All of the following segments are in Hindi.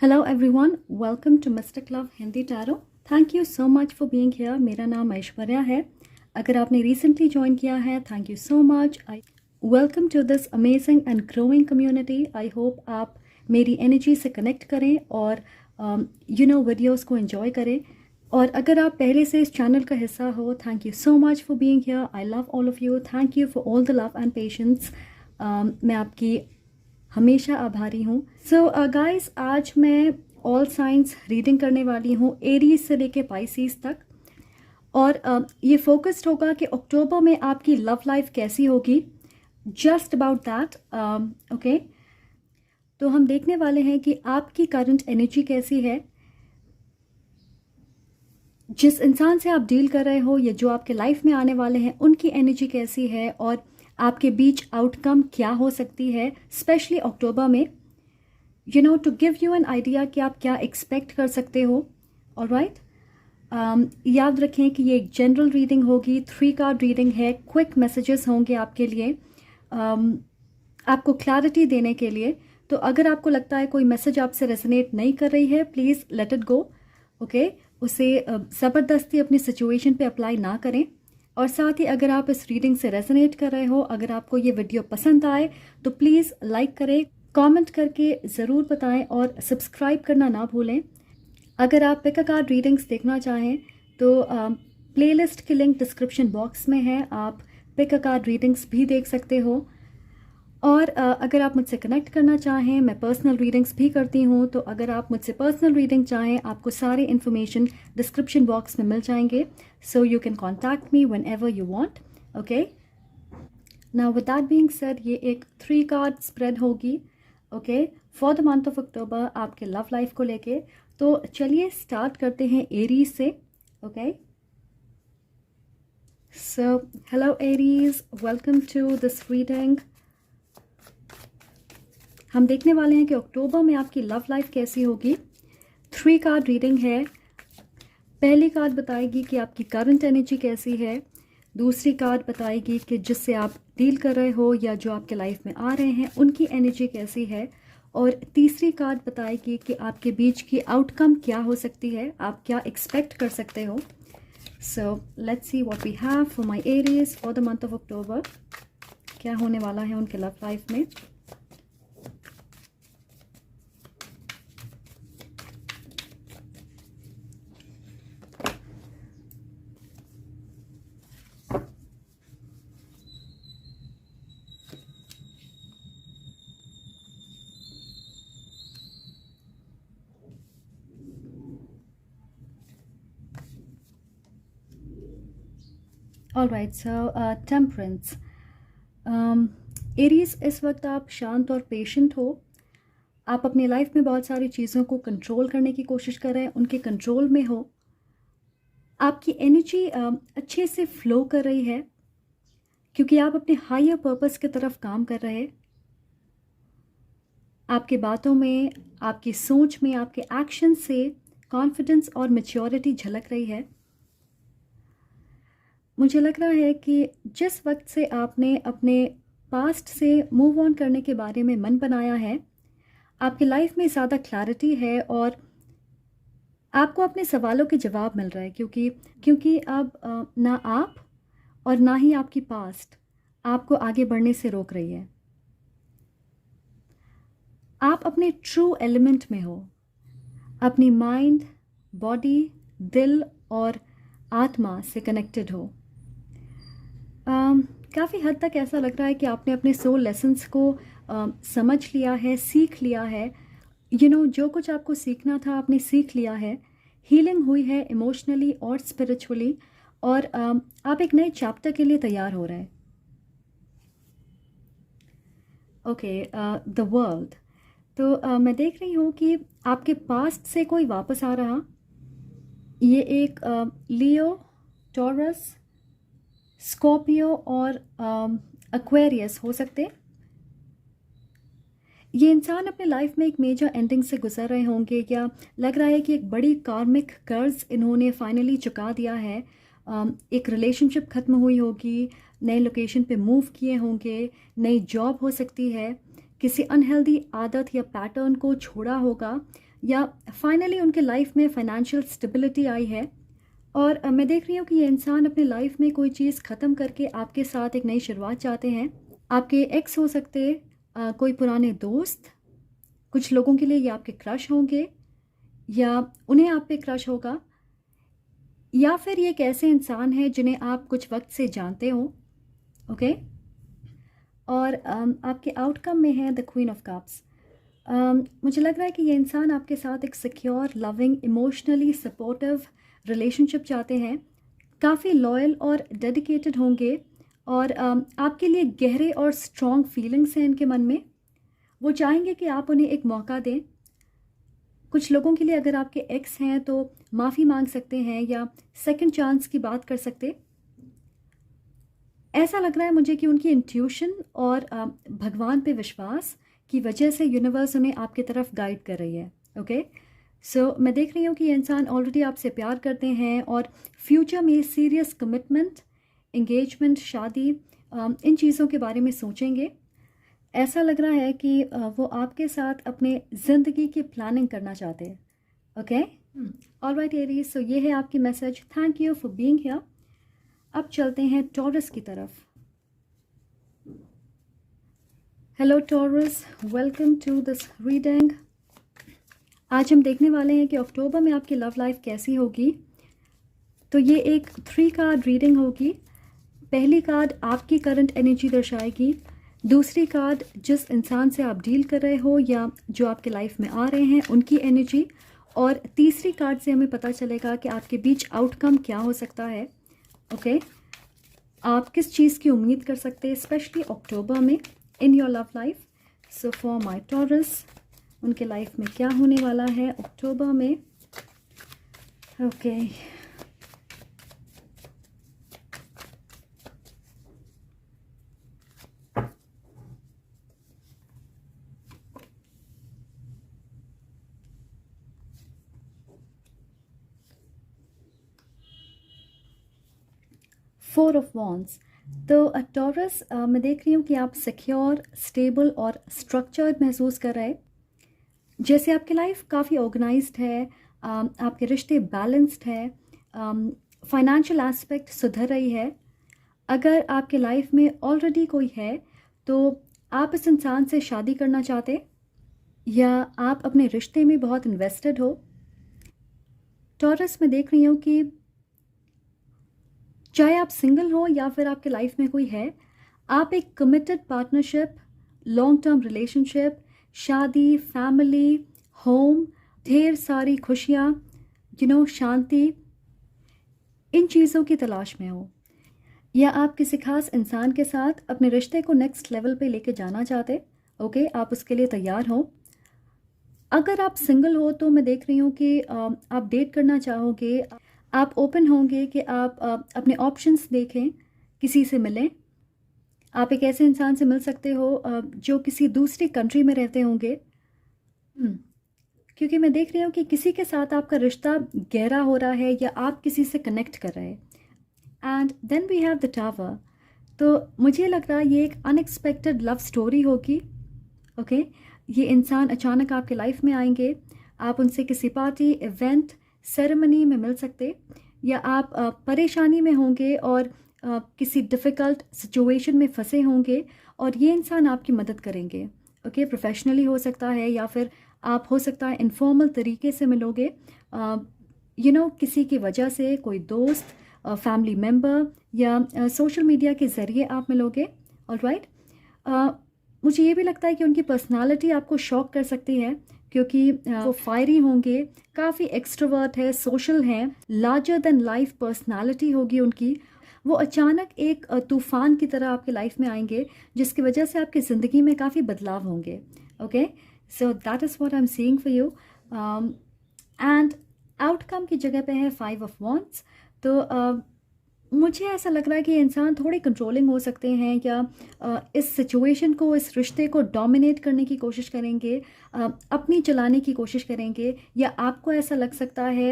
Hello everyone, welcome to Mystic Love Hindi Tarot. Thank you so much for being here. मेरा नाम ऐश्वर्या है. अगर आपने recently join किया है, thank you so much. Welcome to this amazing and growing community. I hope आप मेरी energy से connect करें और videos को enjoy करें. और अगर आप पहले से इस चैनल का हिस्सा हो, thank you so much for being here. I love all of you. Thank you for all the love and patience. मैं आपकी हमेशा आभारी हूँ. सो गाइस, आज मैं ऑल साइंस रीडिंग करने वाली हूँ, एरीज से लेके पाइसिस तक. और ये फोकस्ड होगा कि अक्टूबर में आपकी लव लाइफ कैसी होगी. Just about that. ओके, तो हम देखने वाले हैं कि आपकी करंट एनर्जी कैसी है. जिस इंसान से आप डील कर रहे हो या जो आपके लाइफ में आने वाले हैं, उनकी एनर्जी कैसी है और आपके बीच आउटकम क्या हो सकती है, स्पेशली अक्टूबर में. To give you an idea कि आप क्या एक्सपेक्ट कर सकते हो. ऑलराइट, याद रखें कि ये एक जनरल रीडिंग होगी, 3 कार्ड रीडिंग है. क्विक मैसेजेस होंगे आपके लिए, आपको क्लैरिटी देने के लिए. तो अगर आपको लगता है कोई मैसेज आपसे रेजोनेट नहीं कर रही है, please let it go. Okay, उसे ज़बरदस्ती अपनी सिचुएशन पे अप्लाई ना करें. और साथ ही अगर आप इस रीडिंग से रेजोनेट कर रहे हो, अगर आपको ये वीडियो पसंद आए तो प्लीज़ लाइक करें, कमेंट करके ज़रूर बताएं और सब्सक्राइब करना ना भूलें. अगर आप पिक अ कार्ड रीडिंग्स देखना चाहें तो प्लेलिस्ट की लिंक डिस्क्रिप्शन बॉक्स में है. आप पिक अ कार्ड रीडिंग्स भी देख सकते हो. और अगर आप मुझसे कनेक्ट करना चाहें, मैं पर्सनल रीडिंग्स भी करती हूँ. तो अगर आप मुझसे पर्सनल रीडिंग चाहें, आपको सारे इन्फॉर्मेशन डिस्क्रिप्शन बॉक्स में मिल जाएंगे. So you can contact me when ever you want. Okay, now with that being said, ये एक 3 कार्ड स्प्रेड होगी. Okay, for the month of अक्टूबर आपके लव लाइफ को लेके. तो चलिए स्टार्ट करते हैं एरीज से. Okay, so hello Aries, welcome to this reading. हम देखने वाले हैं कि अक्टूबर में आपकी लव लाइफ कैसी होगी. 3 कार्ड रीडिंग है. पहली कार्ड बताएगी कि आपकी करंट एनर्जी कैसी है. दूसरी कार्ड बताएगी कि जिससे आप डील कर रहे हो या जो आपके लाइफ में आ रहे हैं, उनकी एनर्जी कैसी है. और तीसरी कार्ड बताएगी कि आपके बीच की आउटकम क्या हो सकती है, आप क्या एक्सपेक्ट कर सकते हो. So let's see what we have for my Aries for the month of October. क्या होने वाला है उनके लव लाइफ में. Alright, so temperance. एरीज, इस वक्त आप शांत और पेशेंट हो. आप अपनी लाइफ में बहुत सारी चीज़ों को कंट्रोल करने की कोशिश कर रहे हैं, उनके कंट्रोल में हो. आपकी एनर्जी अच्छे से फ्लो कर रही है क्योंकि आप अपने हायर पर्पस की तरफ काम कर रहे हैं. आपकी बातों में, आपकी सोच में, आपके एक्शन से कॉन्फिडेंस और मैच्योरिटी झलक रही है. मुझे लग रहा है कि जिस वक्त से आपने अपने पास्ट से मूव ऑन करने के बारे में मन बनाया है, आपकी लाइफ में ज़्यादा क्लैरिटी है और आपको अपने सवालों के जवाब मिल रहा है. क्योंकि अब ना आप और ना ही आपकी पास्ट आपको आगे बढ़ने से रोक रही है. आप अपने ट्रू एलिमेंट में हो, अपनी माइंड, बॉडी, दिल और आत्मा से कनेक्टेड हो. काफ़ी हद तक ऐसा लग रहा है कि आपने अपने सोल लेसन्स को समझ लिया है, सीख लिया है. जो कुछ आपको सीखना था आपने सीख लिया है. हीलिंग हुई है इमोशनली और स्पिरिचुअली. और आप एक नए चैप्टर के लिए तैयार हो रहे हैं. Okay, the world. तो मैं देख रही हूँ कि आपके पास्ट से कोई वापस आ रहा. ये एक लियो, टॉरस, स्कॉर्पियो और एक्वेरियस हो सकते. ये इंसान अपने लाइफ में एक मेजर एंडिंग से गुजर रहे होंगे, या लग रहा है कि एक बड़ी कार्मिक कर्ज इन्होंने फाइनली चुका दिया है. एक रिलेशनशिप ख़त्म हुई होगी, नए लोकेशन पे मूव किए होंगे, नई जॉब हो सकती है, किसी अनहेल्दी आदत या पैटर्न को छोड़ा होगा, या फाइनली उनके लाइफ में फाइनेंशियल स्टेबिलिटी आई है। और मैं देख रही हूँ कि ये इंसान अपने लाइफ में कोई चीज़ ख़त्म करके आपके साथ एक नई शुरुआत चाहते हैं। आपके एक्स हो सकते, कोई पुराने दोस्त, कुछ लोगों के लिए ये आपके क्रश होंगे या उन्हें आप पे क्रश होगा, या फिर ये एक ऐसे इंसान है जिन्हें आप कुछ वक्त से जानते हो। ओके, और आपके आउटकम में है द क्वीन ऑफ कप्स। मुझे लग रहा है कि ये इंसान आपके साथ एक secure, loving, emotionally supportive relationship चाहते हैं, काफ़ी लॉयल और डेडिकेटेड होंगे और आपके लिए गहरे और स्ट्रॉन्ग फीलिंग्स हैं इनके मन में। वो चाहेंगे कि आप उन्हें एक मौका दें। कुछ लोगों के लिए अगर आपके एक्स हैं तो माफ़ी मांग सकते हैं या सेकंड चांस की बात कर सकते। ऐसा लग रहा है मुझे कि उनकी इंट्यूशन और भगवान पे विश्वास की वजह से यूनिवर्स उन्हें आपकी तरफ गाइड कर रही है। ओके, सो मैं देख रही हूँ कि ये इंसान ऑलरेडी आपसे प्यार करते हैं और फ्यूचर में सीरियस कमिटमेंट, एंगेजमेंट, शादी, इन चीज़ों के बारे में सोचेंगे। ऐसा लग रहा है कि वो आपके साथ अपने ज़िंदगी की प्लानिंग करना चाहते हैं। ओके, ऑलराइट एरीज, सो ये है आपकी message. Thank you for being here. अब चलते हैं टॉरस की तरफ। Hello Taurus, welcome to this reading. आज हम देखने वाले हैं कि अक्टूबर में आपकी लव लाइफ कैसी होगी। तो ये एक 3 कार्ड रीडिंग होगी। पहली कार्ड आपकी करंट एनर्जी दर्शाएगी, दूसरी कार्ड जिस इंसान से आप डील कर रहे हो या जो आपके लाइफ में आ रहे हैं उनकी एनर्जी, और तीसरी कार्ड से हमें पता चलेगा कि आपके बीच आउटकम क्या हो सकता है। ओके, आप किस चीज़ की उम्मीद कर सकते हैं स्पेशली अक्टूबर में in your love life. So for my taurus, उनके लाइफ में क्या होने वाला है अक्टूबर में। Okay, four of wands. तो टॉरस, मैं देख रही हूँ कि आप सिक्योर, स्टेबल और स्ट्रक्चर्ड महसूस कर रहे हैं। जैसे आपकी लाइफ काफ़ी ऑर्गेनाइज्ड है, आपके रिश्ते बैलेंस्ड है, फाइनेंशियल एस्पेक्ट सुधर रही है। अगर आपके लाइफ में ऑलरेडी कोई है तो आप इस इंसान से शादी करना चाहते या आप अपने रिश्ते में बहुत इन्वेस्टेड हो। टॉरस, मैं देख रही हूँ कि चाहे आप सिंगल हो या फिर आपके लाइफ में कोई है, आप एक committed partnership, long term relationship, शादी, फैमिली, होम, ढेर सारी खुशियाँ, शांति, इन चीज़ों की तलाश में हो, या आप किसी खास इंसान के साथ अपने रिश्ते को नेक्स्ट लेवल पे लेके जाना चाहते। ओके, आप उसके लिए तैयार हो। अगर आप सिंगल हो तो मैं देख रही हूँ कि आप डेट करना चाहोगे, आप ओपन होंगे कि आप अपने ऑप्शंस देखें, किसी से मिलें। आप एक ऐसे इंसान से मिल सकते हो जो किसी दूसरी कंट्री में रहते होंगे, क्योंकि मैं देख रही हूँ कि किसी के साथ आपका रिश्ता गहरा हो रहा है या आप किसी से कनेक्ट कर रहे हैं। And then we have the tower. तो मुझे लग रहा है ये एक अनएक्सपेक्टेड लव स्टोरी होगी। ओके, ये इंसान अचानक आपके लाइफ में आएंगे, आप उनसे किसी पार्टी, इवेंट, सेरेमनी में मिल सकते, या आप परेशानी में होंगे और किसी डिफ़िकल्ट सिचुएशन में फंसे होंगे और ये इंसान आपकी मदद करेंगे। ओके, प्रोफेशनली हो सकता है या फिर आप हो सकता है इनफॉर्मल तरीके से मिलोगे, किसी की वजह से, कोई दोस्त, फैमिली मेम्बर या सोशल मीडिया के ज़रिए आप मिलोगे। ऑलराइट, मुझे ये भी लगता है कि उनकी पर्सनालिटी आपको शॉक कर सकती है, क्योंकि वो फायरी होंगे, काफ़ी एक्सट्रोवर्ट है, सोशल हैं, लार्जर देन लाइफ पर्सनालिटी होगी उनकी। वो अचानक एक तूफ़ान की तरह आपकी लाइफ में आएंगे जिसकी वजह से आपकी ज़िंदगी में काफ़ी बदलाव होंगे। Okay, so that is what I am seeing for you. And outcome की जगह पे है 5 ऑफ वॉन्ड्स। तो मुझे ऐसा लग रहा है कि इंसान थोड़े कंट्रोलिंग हो सकते हैं या इस सिचुएशन को, इस रिश्ते को डोमिनेट करने की कोशिश करेंगे, अपनी चलाने की कोशिश करेंगे, या आपको ऐसा लग सकता है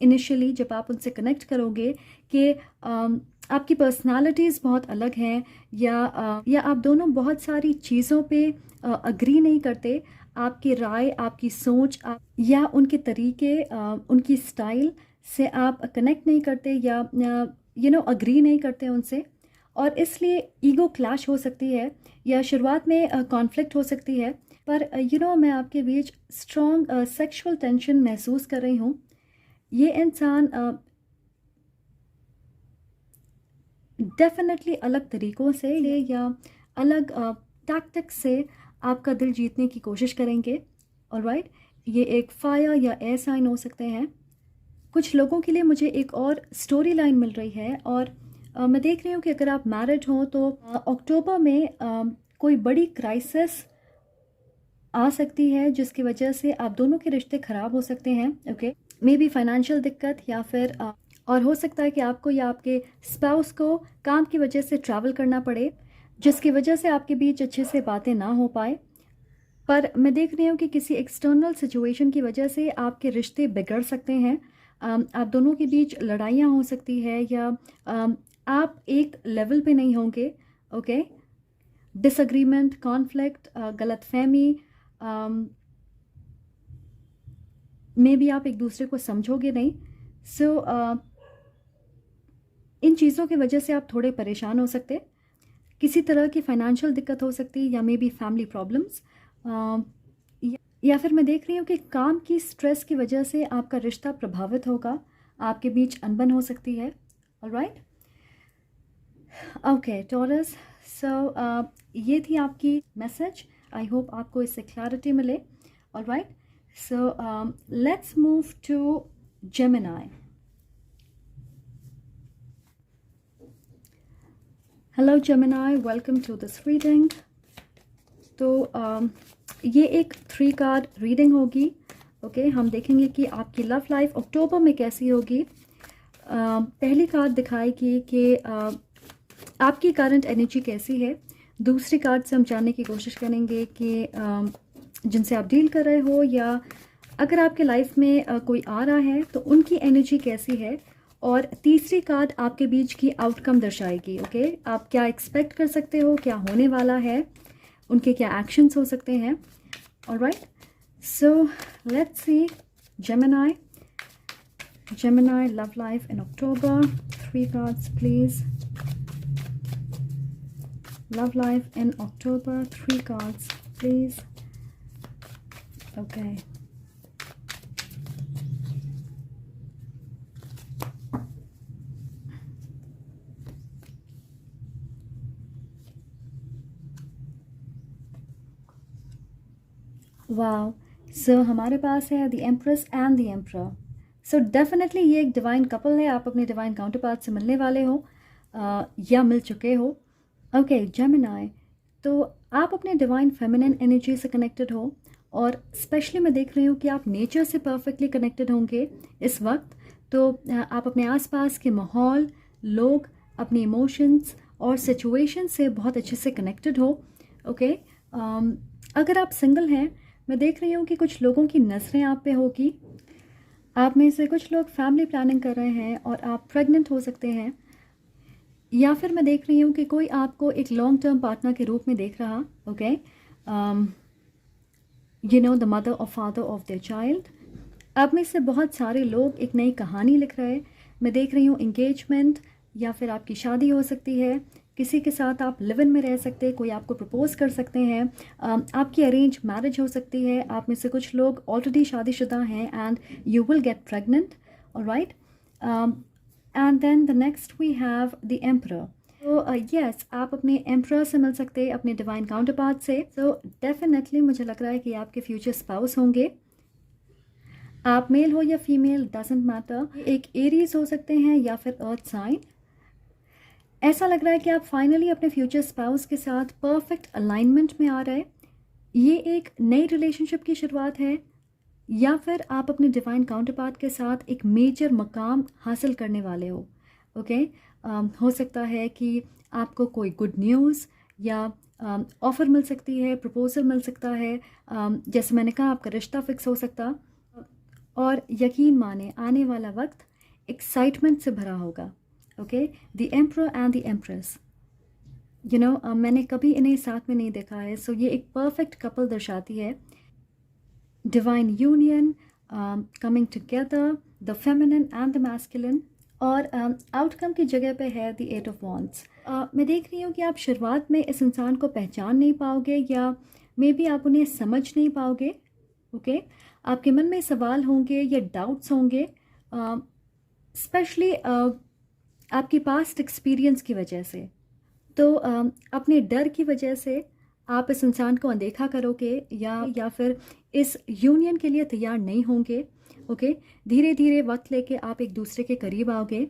इनिशियली जब आप उनसे कनेक्ट करोगे कि आपकी पर्सनालिटीज़ बहुत अलग हैं, या आप दोनों बहुत सारी चीज़ों पे अग्री नहीं करते, आपकी राय, आपकी सोच या उनके तरीके, उनकी स्टाइल से आप कनेक्ट नहीं करते या अग्री नहीं करते उनसे, और इसलिए ईगो क्लैश हो सकती है या शुरुआत में कॉन्फ्लिक्ट हो सकती है। पर मैं आपके बीच स्ट्रॉन्ग सेक्सुअल टेंशन महसूस कर रही हूँ। ये इंसान डेफिनेटली अलग तरीक़ों से या अलग टैक्टिक्स से आपका दिल जीतने की कोशिश करेंगे। ऑलराइट, ये एक फायर या एयर साइन हो सकते हैं। कुछ लोगों के लिए मुझे एक और स्टोरी लाइन मिल रही है, और मैं देख रही हूँ कि अगर आप मैरिड हो तो अक्टूबर में कोई बड़ी क्राइसिस आ सकती है जिसकी वजह से आप दोनों के रिश्ते ख़राब हो सकते हैं। ओके, मे बी फाइनेंशियल दिक्कत, या फिर और हो सकता है कि आपको या आपके स्पाउस को काम की वजह से ट्रैवल करना पड़े, जिसकी वजह से आपके बीच अच्छे से बातें ना हो पाए। पर मैं देख रही हूँ कि किसी एक्सटर्नल सिचुएशन की वजह से आपके रिश्ते बिगड़ सकते हैं। आप दोनों के बीच लड़ाइयाँ हो सकती है, या आप एक लेवल पे नहीं होंगे। ओके, डिसएग्रीमेंट, कॉन्फ्लिक्ट, गलतफहमी, मे बी आप एक दूसरे को समझोगे नहीं। सो इन चीज़ों की वजह से आप थोड़े परेशान हो सकते, किसी तरह की फाइनेंशियल दिक्कत हो सकती है, या मे बी फैमिली प्रॉब्लम्स, या फिर मैं देख रही हूँ कि काम की स्ट्रेस की वजह से आपका रिश्ता प्रभावित होगा, आपके बीच अनबन हो सकती है। ऑलराइट, ओके टॉरस, सो ये थी आपकी मैसेज। आई होप आपको इससे क्लैरिटी मिले। Alright, so let's move to Gemini. Hello Gemini, welcome to this reading. तो ये एक 3 कार्ड रीडिंग होगी। ओके, हम देखेंगे कि आपकी लव लाइफ अक्टूबर में कैसी होगी। पहली कार्ड दिखाएगी कि आपकी करंट एनर्जी कैसी है। दूसरी कार्ड से हम जानने की कोशिश करेंगे कि जिनसे आप डील कर रहे हो, या अगर आपके लाइफ में कोई आ रहा है तो उनकी एनर्जी कैसी है। और तीसरी कार्ड आपके बीच की आउटकम दर्शाएगी। ओके, आप क्या एक्सपेक्ट कर सकते हो, क्या होने वाला है, उनके क्या एक्शंस हो सकते हैं। Alright, so let's see Gemini, love life in October. 3 cards please. Love life in October, 3 cards, please. Okay. Wow, so हमारे पास है the empress and the emperor. So definitely ये एक डिवाइन कपल है। आप अपने डिवाइन काउंटर पार्ट से मिलने वाले हो, या मिल चुके हो। ओके जेमिनी, तो आप अपने डिवाइन फेमिनिन एनर्जी से कनेक्टेड हो, और स्पेशली मैं देख रही हूँ कि आप नेचर से परफेक्टली कनेक्टेड होंगे इस वक्त। तो आप अपने आसपास के माहौल, लोग, अपने इमोशंस और सिचुएशन से बहुत अच्छे से कनेक्टेड हो। ओके, अगर आप सिंगल हैं, मैं देख रही हूँ कि कुछ लोगों की नज़रें आप पे होगी। आप में से कुछ लोग फैमिली प्लानिंग कर रहे हैं और आप प्रेग्नेंट हो सकते हैं, या फिर मैं देख रही हूँ कि कोई आपको एक लॉन्ग टर्म पार्टनर के रूप में देख रहा। ओके, द मदर और फादर ऑफ देयर चाइल्ड। आप में से बहुत सारे लोग एक नई कहानी लिख रहे हैं। मैं देख रही हूँ एंगेजमेंट, या फिर आपकी शादी हो सकती है, किसी के साथ आप लिव इन में रह सकते हैं, कोई आपको प्रपोज कर सकते हैं, आपकी अरेंज मैरिज हो सकती है। आप में से कुछ लोग ऑलरेडी शादीशुदा हैं and you will get pregnant. Alright, and then the next we have the emperor. तो यस, आप अपने एम्परर से मिल सकते हैं, अपने डिवाइन काउंटर पार्ट से। तो डेफिनेटली मुझे लग रहा है कि आपके फ्यूचर स्पाउस होंगे। आप मेल हो या फीमेल, डजेंट मैटर। एक एरीज हो सकते हैं या फिर अर्थ साइन। ऐसा लग रहा है कि आप फाइनली अपने फ्यूचर स्पाउस के साथ परफेक्ट अलाइनमेंट में आ रहे हैं। ये एक नई रिलेशनशिप की शुरुआत है, या फिर आप अपने डिवाइन काउंटर पार्ट के साथ एक मेजर मकाम हासिल करने वाले हो। ओके, हो सकता है कि आपको कोई गुड न्यूज़ या ऑफ़र मिल सकती है, प्रपोजल मिल सकता है। जैसे मैंने कहा, आपका रिश्ता फिक्स हो सकता, और यकीन माने आने वाला वक्त एक्साइटमेंट से भरा होगा। Okay, the emperor and the empress, मैंने कभी इन्हें साथ में नहीं देखा है। सो ये एक परफेक्ट कपल दर्शाती है। Divine union, coming together, the feminine and the masculine. और आउटकम की जगह पे है द एट ऑफ वॉन्ड्स। मैं देख रही हूँ कि आप शुरुआत में इस इंसान को पहचान नहीं पाओगे या मे बी आप उन्हें समझ नहीं पाओगे। ओके आपके मन में सवाल होंगे या डाउट्स होंगे, स्पेशली आपकी पास्ट एक्सपीरियंस की वजह से। तो अपने डर की वजह से आप इस इंसान को अनदेखा करोगे या फिर इस यूनियन के लिए तैयार नहीं होंगे। ओके धीरे धीरे वक्त लेके आप एक दूसरे के करीब आओगे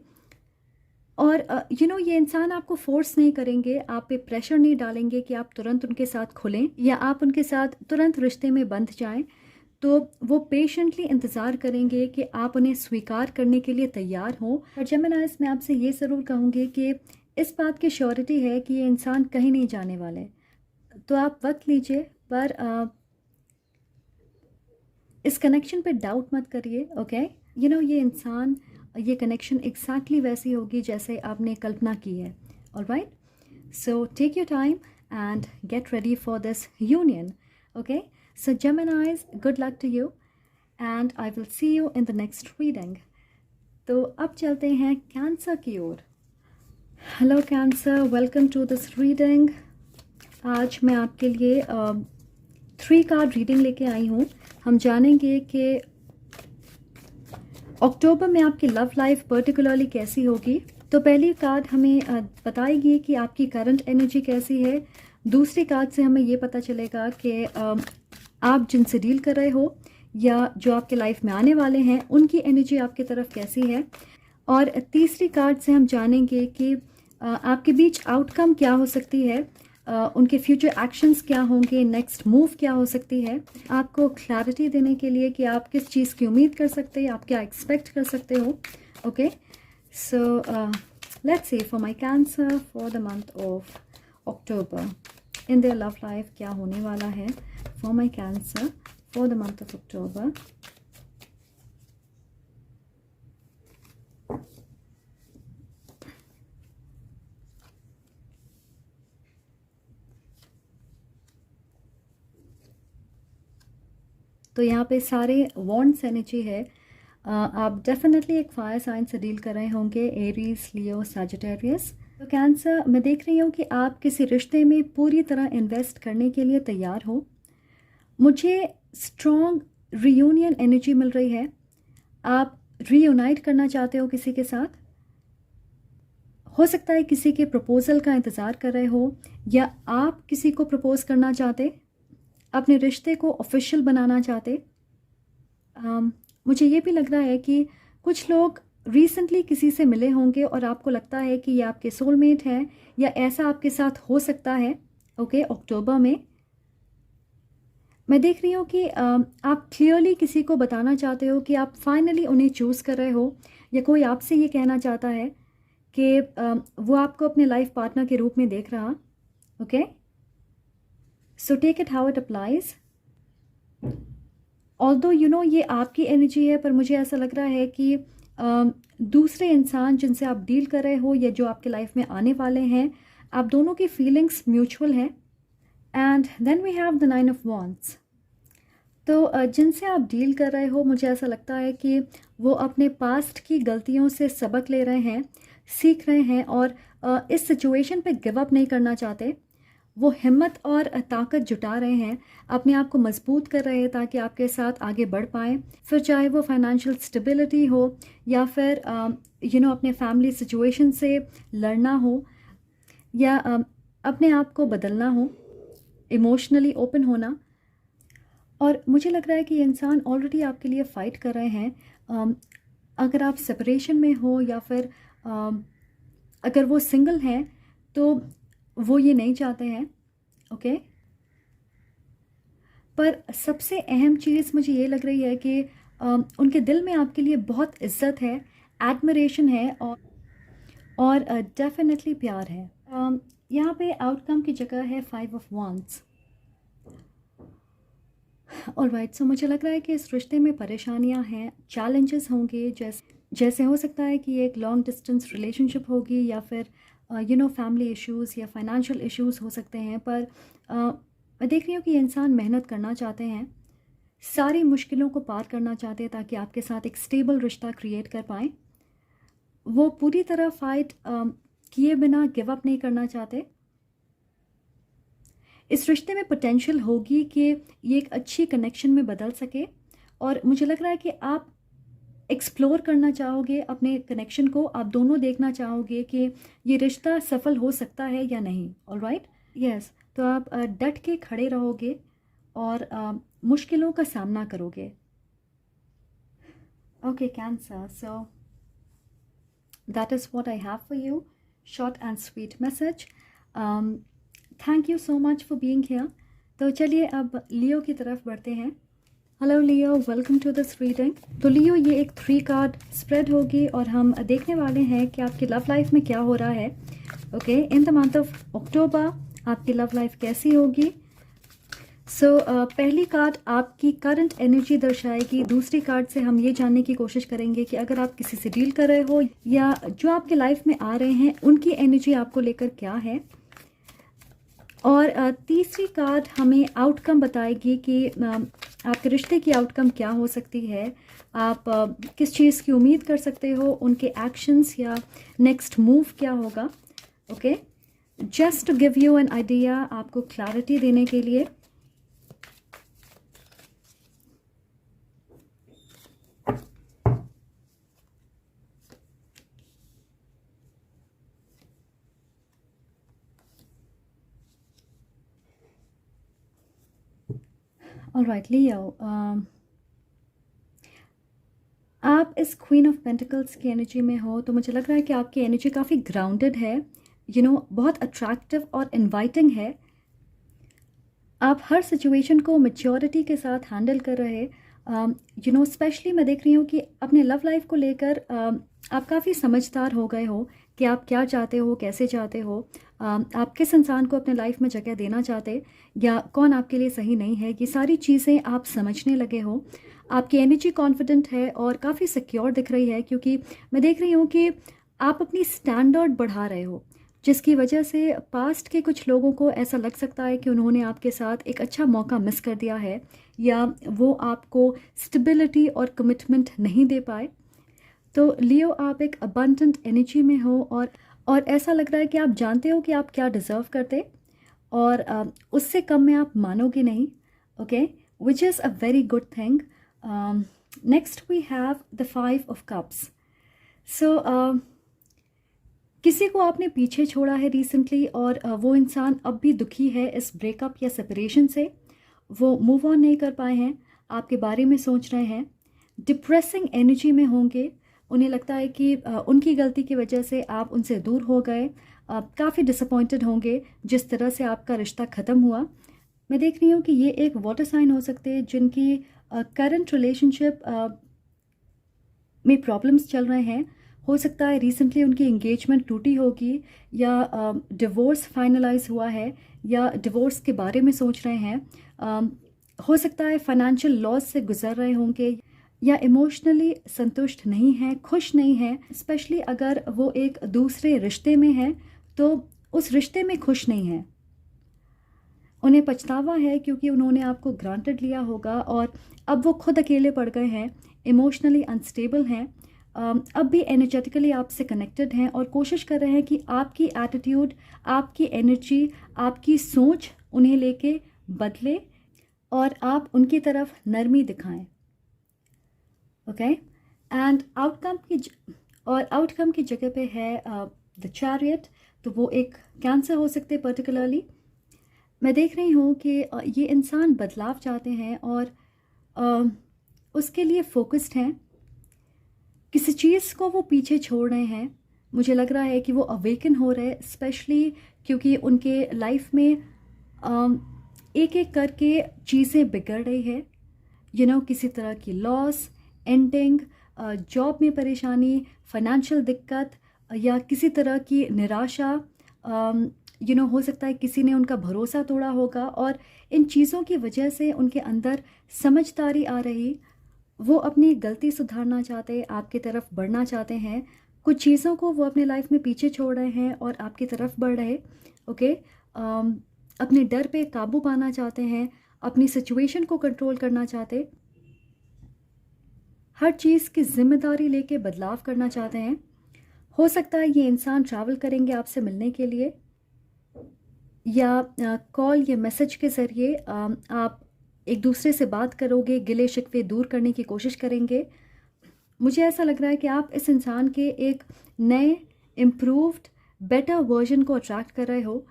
और ये इंसान आपको फोर्स नहीं करेंगे, आप पे प्रेशर नहीं डालेंगे कि आप तुरंत उनके साथ खुलें या आप उनके साथ तुरंत रिश्ते में बंध जाएं। तो वो पेशेंटली इंतज़ार करेंगे कि आप उन्हें स्वीकार करने के लिए तैयार हों। और जेमिनाइज मैं आपसे ये ज़रूर कहूँगी कि इस बात की श्योरिटी है कि ये इंसान कहीं नहीं जाने वाले, तो आप वक्त लीजिए, पर इस कनेक्शन पे डाउट मत करिए। ओके ये इंसान, ये कनेक्शन एग्जैक्टली वैसी होगी जैसे आपने कल्पना की है। Alright, so take your time and get ready for this union. Okay so Geminis, good luck to you and I will see you in the next reading. तो अब चलते हैं कैंसर की ओर। Hello Cancer, welcome to this reading. आज मैं आपके लिए 3 कार्ड रीडिंग लेके आई हूँ। हम जानेंगे कि अक्टूबर में आपकी लव लाइफ पर्टिकुलरली कैसी होगी। तो पहली कार्ड हमें बताएगी कि आपकी करंट एनर्जी कैसी है। दूसरी कार्ड से हमें ये पता चलेगा कि आप जिनसे डील कर रहे हो या जो आपके लाइफ में आने वाले हैं उनकी एनर्जी आपकी तरफ कैसी है। और तीसरी कार्ड से हम जानेंगे कि आपके बीच आउटकम क्या हो सकती है, उनके फ्यूचर एक्शंस क्या होंगे, नेक्स्ट मूव क्या हो सकती है, आपको क्लैरिटी देने के लिए कि आप किस चीज़ की उम्मीद कर सकते हैं, आप क्या एक्सपेक्ट कर सकते हो। Okay so let's C for my cancer for the month of October in their love life क्या होने वाला है for my cancer for the month of अक्टूबर। तो यहाँ पे सारे वॉन्ड्स एनर्जी है। आप डेफिनेटली एक फायर साइन से डील कर रहे होंगे, एरीज, लियो, सैजिटेरियस। तो कैंसर, मैं देख रही हूँ कि आप किसी रिश्ते में पूरी तरह इन्वेस्ट करने के लिए तैयार हो। मुझे स्ट्रॉन्ग रीयूनियन एनर्जी मिल रही है। आप रीयूनाइट करना चाहते हो किसी के साथ। हो सकता है किसी के प्रपोजल का इंतज़ार कर रहे हो या आप किसी को प्रपोज करना चाहते, अपने रिश्ते को ऑफिशियल बनाना चाहते। मुझे ये भी लग रहा है कि कुछ लोग रिसेंटली किसी से मिले होंगे और आपको लगता है कि ये आपके सोलमेट हैं या ऐसा आपके साथ हो सकता है। ओके अक्टूबर में मैं देख रही हूँ कि आप क्लियरली किसी को बताना चाहते हो कि आप फाइनली उन्हें चूज़ कर रहे हो, या कोई आपसे ये कहना चाहता है कि वो आपको अपने लाइफ पार्टनर के रूप में देख रहा। Okay so take it how it applies. Although ये आपकी एनर्जी है, पर मुझे ऐसा लग रहा है कि दूसरे इंसान जिनसे आप डील कर रहे हो या जो आपके लाइफ में आने वाले हैं, आप दोनों की फीलिंग्स म्यूचुअल हैं। And then we have the 9 of wands. तो जिनसे आप डील कर रहे हो, मुझे ऐसा लगता है कि वो अपने पास्ट की गलतियों से सबक ले रहे हैं, सीख रहे हैं और इस सिचुएशन पे गिव अप नहीं करना चाहते। वो हिम्मत और ताकत जुटा रहे हैं, अपने आप को मजबूत कर रहे हैं ताकि आपके साथ आगे बढ़ पाएँ। फिर चाहे वो फाइनेंशियल स्टेबिलिटी हो या फिर अपने फैमिली सिचुएशन से लड़ना हो या अपने आप को बदलना हो, इमोशनली ओपन होना। और मुझे लग रहा है कि ये इंसान ऑलरेडी आपके लिए फ़ाइट कर रहे हैं। अगर आप सेपरेशन में हो या फिर अगर वो सिंगल हैं तो वो ये नहीं चाहते हैं। ओके पर सबसे अहम चीज़ मुझे ये लग रही है कि उनके दिल में आपके लिए बहुत इज्जत है, एडमिरेशन है और डेफिनेटली प्यार है। यहाँ पे आउटकम की जगह है 5 ऑफ वॉन्ड्स। ऑलराइट, सो मुझे लग रहा है कि इस रिश्ते में परेशानियां हैं, चैलेंजेस होंगे। जैसे हो सकता है कि एक लॉन्ग डिस्टेंस रिलेशनशिप होगी या फिर फैमिली इश्यूज़ या फाइनेंशियल इश्यूज़ हो सकते हैं। पर मैं देख रही हूँ कि ये इंसान मेहनत करना चाहते हैं, सारी मुश्किलों को पार करना चाहते हैं ताकि आपके साथ एक स्टेबल रिश्ता क्रिएट कर पाएँ। वो पूरी तरह फाइट किए बिना गिव अप नहीं करना चाहते। इस रिश्ते में पोटेंशियल होगी कि ये एक अच्छी कनेक्शन में बदल सके, और मुझे लग रहा है कि आप एक्सप्लोर करना चाहोगे अपने कनेक्शन को। आप दोनों देखना चाहोगे कि ये रिश्ता सफल हो सकता है या नहीं। ऑलराइट, यस, तो आप डट के खड़े रहोगे और मुश्किलों का सामना करोगे। Okay cancer, so that is what I have for you, short and sweet message. Thank you so much for being here. तो चलिए अब लियो की तरफ बढ़ते हैं। Hello Leo, welcome to this reading. तो लियो, ये एक 3 कार्ड स्प्रेड होगी और हम देखने वाले हैं कि आपकी लव लाइफ में क्या हो रहा है। Okay, in the month of अक्टूबर आपकी लव लाइफ कैसी होगी। सो पहली कार्ड आपकी करंट एनर्जी दर्शाएगी। दूसरी कार्ड से हम ये जानने की कोशिश करेंगे कि अगर आप किसी से डील कर रहे हो या जो आपके लाइफ में आ रहे हैं उनकी एनर्जी आपको लेकर क्या है। और तीसरी कार्ड हमें आउटकम बताएगी कि आपके रिश्ते की आउटकम क्या हो सकती है। आप किस चीज़ की उम्मीद कर सकते हो, उनके एक्शंस या नेक्स्ट मूव क्या होगा। Okay, just to give you an idea, आपको क्लैरिटी देने के लिए। ऑलराइट लियो, आप इस क्वीन ऑफ पेंटिकल्स की एनर्जी में हो, तो मुझे लग रहा है कि आपकी एनर्जी काफ़ी ग्राउंडेड है, बहुत अट्रैक्टिव और इनवाइटिंग है। आप हर सिचुएशन को मैच्योरिटी के साथ हैंडल कर रहे। स्पेशली मैं देख रही हूँ कि अपने लव लाइफ को लेकर आप काफ़ी समझदार हो गए हो कि आप क्या चाहते हो, कैसे चाहते हो, आप किस इंसान को अपने लाइफ में जगह देना चाहते या कौन आपके लिए सही नहीं है। ये सारी चीज़ें आप समझने लगे हो। आपकी एनर्जी कॉन्फिडेंट है और काफ़ी सिक्योर दिख रही है, क्योंकि मैं देख रही हूँ कि आप अपनी स्टैंडर्ड बढ़ा रहे हो, जिसकी वजह से पास्ट के कुछ लोगों को ऐसा लग सकता है कि उन्होंने आपके साथ एक अच्छा मौका मिस कर दिया है या वो आपको स्टेबिलिटी और कमिटमेंट नहीं दे पाए। तो लियो, आप एक अबंडेंट एनर्जी में हो और ऐसा लग रहा है कि आप जानते हो कि आप क्या डिज़र्व करते, और उससे कम में आप मानोगे नहीं। Okay, which is a very good thing. Next we have the 5 of cups. So किसी को आपने पीछे छोड़ा है रिसेंटली और वो इंसान अब भी दुखी है इस ब्रेकअप या सेपरेशन से। वो मूव ऑन नहीं कर पाए हैं, आपके बारे में सोच रहे हैं, डिप्रेसिंग एनर्जी में होंगे। उन्हें लगता है कि उनकी गलती की वजह से आप उनसे दूर हो गए। काफ़ी डिसअपॉइंटेड होंगे जिस तरह से आपका रिश्ता ख़त्म हुआ। मैं देख रही हूँ कि ये एक वाटर साइन हो सकते हैं जिनकी करंट रिलेशनशिप में प्रॉब्लम्स चल रहे हैं। हो सकता है रिसेंटली उनकी एंगेजमेंट टूटी होगी या डिवोर्स फाइनलाइज हुआ है या डिवोर्स के बारे में सोच रहे हैं। हो सकता है फाइनेंशियल लॉस से गुजर रहे होंगे या इमोशनली संतुष्ट नहीं है, खुश नहीं है। स्पेशली अगर वो एक दूसरे रिश्ते में है तो उस रिश्ते में खुश नहीं है। उन्हें पछतावा है क्योंकि उन्होंने आपको ग्रांटेड लिया होगा और अब वो खुद अकेले पड़ गए हैं, इमोशनली अनस्टेबल हैं, अब भी एनर्जेटिकली आपसे कनेक्टेड हैं और कोशिश कर रहे हैं कि आपकी एटीट्यूड, आपकी एनर्जी, आपकी सोच उन्हें लेके बदले और आप उनकी तरफ नरमी दिखाएं। ओके, एंड आउटकम की जगह पे है द चैरियट। तो वो एक कैंसर हो सकते हैं पर्टिकुलरली। मैं देख रही हूँ कि ये इंसान बदलाव चाहते हैं और उसके लिए फोकस्ड हैं। किसी चीज़ को वो पीछे छोड़ रहे हैं। मुझे लग रहा है कि वो अवेकन हो रहे हैं, स्पेशली क्योंकि उनके लाइफ में एक एक करके चीज़ें बिगड़ रही है। किसी तरह की लॉस, एंडिंग, जॉब में परेशानी, फाइनेंशियल दिक्कत या किसी तरह की निराशा। हो सकता है किसी ने उनका भरोसा तोड़ा होगा और इन चीज़ों की वजह से उनके अंदर समझदारी आ रही। वो अपनी गलती सुधारना चाहते, आपकी तरफ बढ़ना चाहते हैं। कुछ चीज़ों को वो अपने लाइफ में पीछे छोड़ रहे हैं और आपकी तरफ बढ़ रहे। ओके, अपने डर पे काबू पाना चाहते हैं, अपनी सिचुएशन को कंट्रोल करना चाहते, हर चीज़ की जिम्मेदारी लेके बदलाव करना चाहते हैं। हो सकता है ये इंसान ट्रैवल करेंगे आपसे मिलने के लिए, या कॉल या मैसेज के ज़रिए आप एक दूसरे से बात करोगे, गिले शिकवे दूर करने की कोशिश करेंगे। मुझे ऐसा लग रहा है कि आप इस इंसान के एक नए इम्प्रूव्ड बेटर वर्जन को अट्रैक्ट कर रहे हो,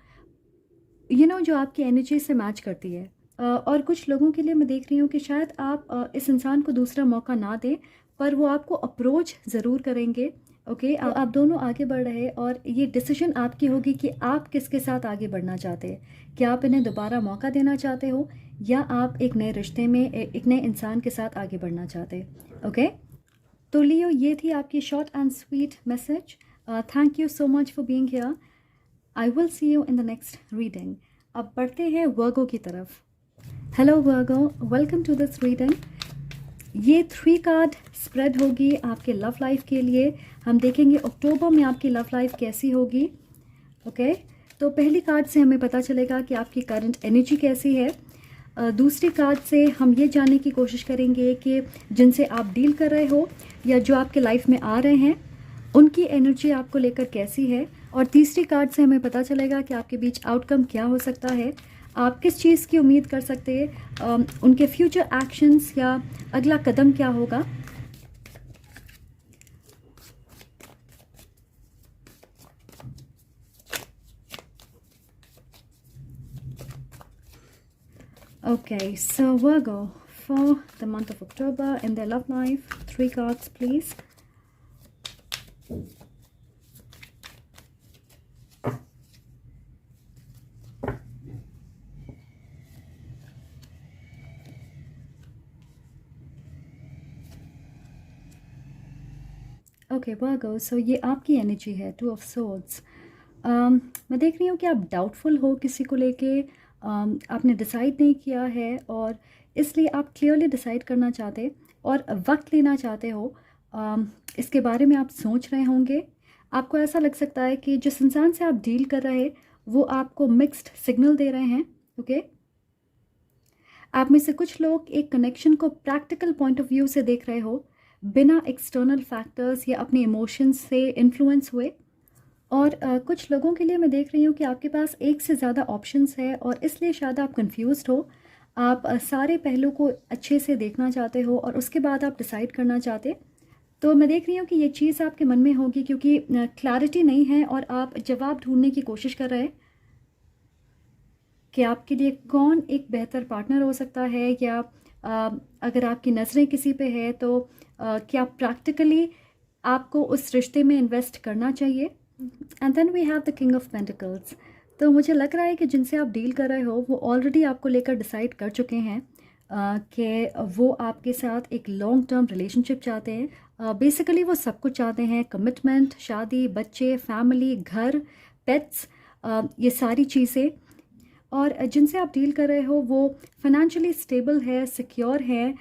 जो आपकी एनर्जी से मैच करती है। और कुछ लोगों के लिए मैं देख रही हूँ कि शायद आप इस इंसान को दूसरा मौका ना दें, पर वो आपको अप्रोच ज़रूर करेंगे। ओके, आप दोनों आगे बढ़ रहे हैं और ये डिसीजन आपकी होगी कि आप किसके साथ आगे बढ़ना चाहते हैं। क्या आप इन्हें दोबारा मौका देना चाहते हो, या आप एक नए रिश्ते में एक नए इंसान के साथ आगे बढ़ना चाहते हैं। ओके, तो लियो, ये थी आपकी short and sweet message. Thank you so much for being here. I will see you in the next reading. अब बढ़ते हैं वर्गो की तरफ। Hello Virgo, welcome to this reading. ये 3 कार्ड स्प्रेड होगी आपके लव लाइफ के लिए। हम देखेंगे अक्टूबर में आपकी लव लाइफ कैसी होगी। ओके, तो पहली कार्ड से हमें पता चलेगा कि आपकी करंट एनर्जी कैसी है। दूसरी कार्ड से हम ये जानने की कोशिश करेंगे कि जिनसे आप डील कर रहे हो या जो आपके लाइफ में आ रहे हैं, उनकी एनर्जी आपको लेकर कैसी है। और तीसरी कार्ड से हमें पता चलेगा कि आपके बीच आउटकम क्या हो सकता है, आप किस चीज़ की उम्मीद कर सकते हैं, उनके फ्यूचर एक्शंस या अगला कदम क्या होगा। Okay, so Virgo, for the month of October in their love life, 3 cards please. Okay वर्गो, सो ये आपकी एनर्जी है, 2 ऑफ सोर्ड्स। मैं देख रही हूँ कि आप डाउटफुल हो किसी को लेके, आपने डिसाइड नहीं किया है और इसलिए आप क्लियरली डिसाइड करना चाहते और वक्त लेना चाहते हो। इसके बारे में आप सोच रहे होंगे। आपको ऐसा लग सकता है कि जिस इंसान से आप डील कर रहे वो आपको मिक्स्ड सिग्नल दे रहे हैं। ओके, आप में से कुछ लोग एक कनेक्शन को प्रैक्टिकल पॉइंट ऑफ व्यू से देख रहे हो, बिना एक्सटर्नल फैक्टर्स या अपने इमोशंस से इन्फ्लुएंस हुए। और कुछ लोगों के लिए मैं देख रही हूँ कि आपके पास एक से ज़्यादा ऑप्शंस है और इसलिए शायद आप कंफ्यूज्ड हो। आप सारे पहलू को अच्छे से देखना चाहते हो और उसके बाद आप डिसाइड करना चाहते। तो मैं देख रही हूँ कि ये चीज़ आपके मन में होगी क्योंकि क्लैरिटी नहीं है और आप जवाब ढूंढने की कोशिश कर रहे हैं कि आपके लिए कौन एक बेहतर पार्टनर हो सकता है, या अगर आपकी नज़रें किसी पे है तो क्या प्रैक्टिकली आपको उस रिश्ते में इन्वेस्ट करना चाहिए। And then we have the king of pentacles. तो मुझे लग रहा है कि जिनसे आप डील कर रहे हो वो ऑलरेडी आपको लेकर डिसाइड कर चुके हैं कि वो आपके साथ एक लॉन्ग टर्म रिलेशनशिप चाहते हैं। बेसिकली वो सब कुछ चाहते हैं, कमिटमेंट, शादी, बच्चे, फैमिली, घर, पेट्स, ये सारी चीज़ें। और जिनसे आप डील कर रहे हो वो फाइनेंशियली स्टेबल है, सिक्योर है।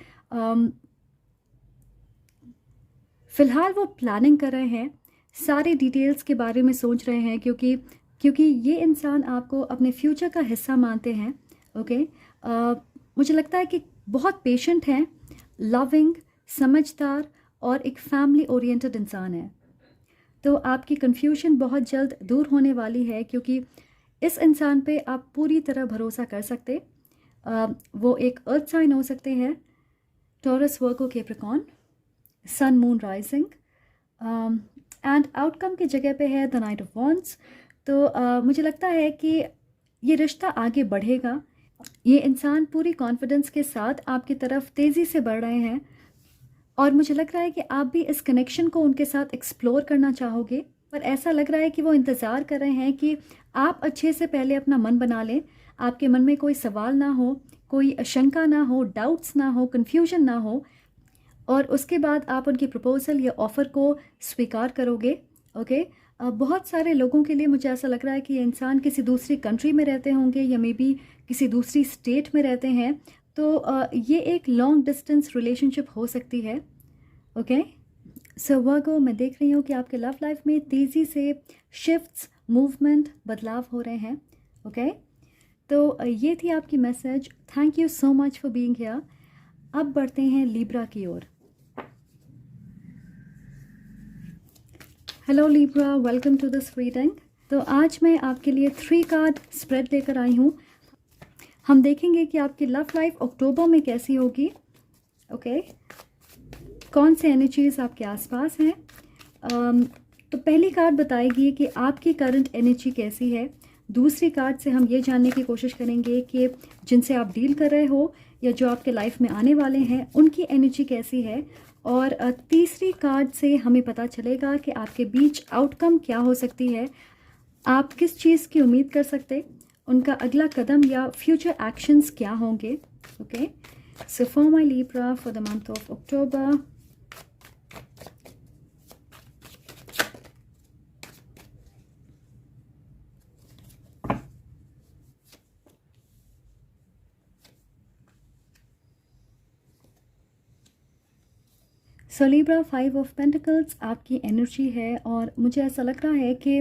फ़िलहाल वो प्लानिंग कर रहे हैं, सारे डिटेल्स के बारे में सोच रहे हैं क्योंकि ये इंसान आपको अपने फ्यूचर का हिस्सा मानते हैं। ओके, मुझे लगता है कि बहुत पेशेंट हैं, लविंग, समझदार और एक फैमिली ओरिएंटेड इंसान है। तो आपकी कन्फ्यूजन बहुत जल्द दूर होने वाली है क्योंकि इस इंसान पे आप पूरी तरह भरोसा कर सकते। वो एक अर्थ साइन हो सकते हैं, Taurus, Virgo, Capricorn, sun, moon, rising, and outcome की जगह पे है द नाइट ऑफ वॉन्ड्स। तो मुझे लगता है कि ये रिश्ता आगे बढ़ेगा। ये इंसान पूरी कॉन्फिडेंस के साथ आपकी तरफ तेज़ी से बढ़ रहे हैं और मुझे लग रहा है कि आप भी इस कनेक्शन को उनके साथ एक्सप्लोर करना चाहोगे। पर ऐसा लग रहा है कि वो इंतज़ार कर रहे हैं कि आप अच्छे से पहले अपना मन बना लें, आपके मन में कोई सवाल ना हो, कोई शंका ना हो, डाउट्स ना हो, कन्फ्यूजन ना हो, और उसके बाद आप उनकी प्रपोजल या ऑफ़र को स्वीकार करोगे। ओके, बहुत सारे लोगों के लिए मुझे ऐसा लग रहा है कि ये इंसान किसी दूसरी कंट्री में रहते होंगे या मे बी किसी दूसरी स्टेट में रहते हैं। तो ये एक लॉन्ग डिस्टेंस रिलेशनशिप हो सकती है। ओके, सो वर्गो, मैं देख रही हूँ कि आपके लव लाइफ में तेज़ी से शिफ्ट्स, मूवमेंट, बदलाव हो रहे हैं। ओके, तो ये थी आपकी message. Thank you so much for being here. अब बढ़ते हैं लिब्रा की ओर। Hello Libra, welcome to this reading. तो आज मैं आपके लिए 3 कार्ड स्प्रेड लेकर आई हूँ। हम देखेंगे कि आपकी लव लाइफ अक्टूबर में कैसी होगी। ओके, कौन से एनर्जीज आपके आसपास हैं। तो पहली कार्ड बताएगी कि आपकी करंट एनर्जी कैसी है। दूसरी कार्ड से हम ये जानने की कोशिश करेंगे कि जिनसे आप डील कर रहे हो या जो आपके लाइफ में आने वाले हैं उनकी एनर्जी कैसी है। और तीसरी कार्ड से हमें पता चलेगा कि आपके बीच आउटकम क्या हो सकती है, आप किस चीज़ की उम्मीद कर सकते, उनका अगला कदम या फ्यूचर एक्शंस क्या होंगे। Okay, so for my Libra for the month of October, so Libra 5 of pentacles आपकी एनर्जी है और मुझे ऐसा लग रहा है कि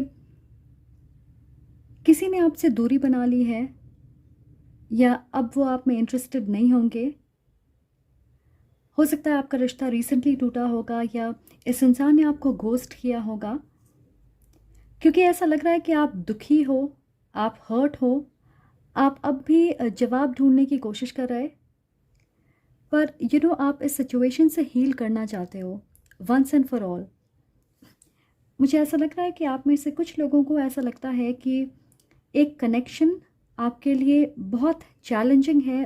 किसी ने आपसे दूरी बना ली है या अब वो आप में इंटरेस्टेड नहीं होंगे। हो सकता है आपका रिश्ता रिसेंटली टूटा होगा या इस इंसान ने आपको घोस्ट किया होगा, क्योंकि ऐसा लग रहा है कि आप दुखी हो, आप हर्ट हो, आप अब भी जवाब ढूंढने की कोशिश कर रहे, पर आप इस सिचुएशन से हील करना चाहते हो वंस एंड फॉर ऑल। मुझे ऐसा लग रहा है कि आप में से कुछ लोगों को ऐसा लगता है कि एक कनेक्शन आपके लिए बहुत चैलेंजिंग है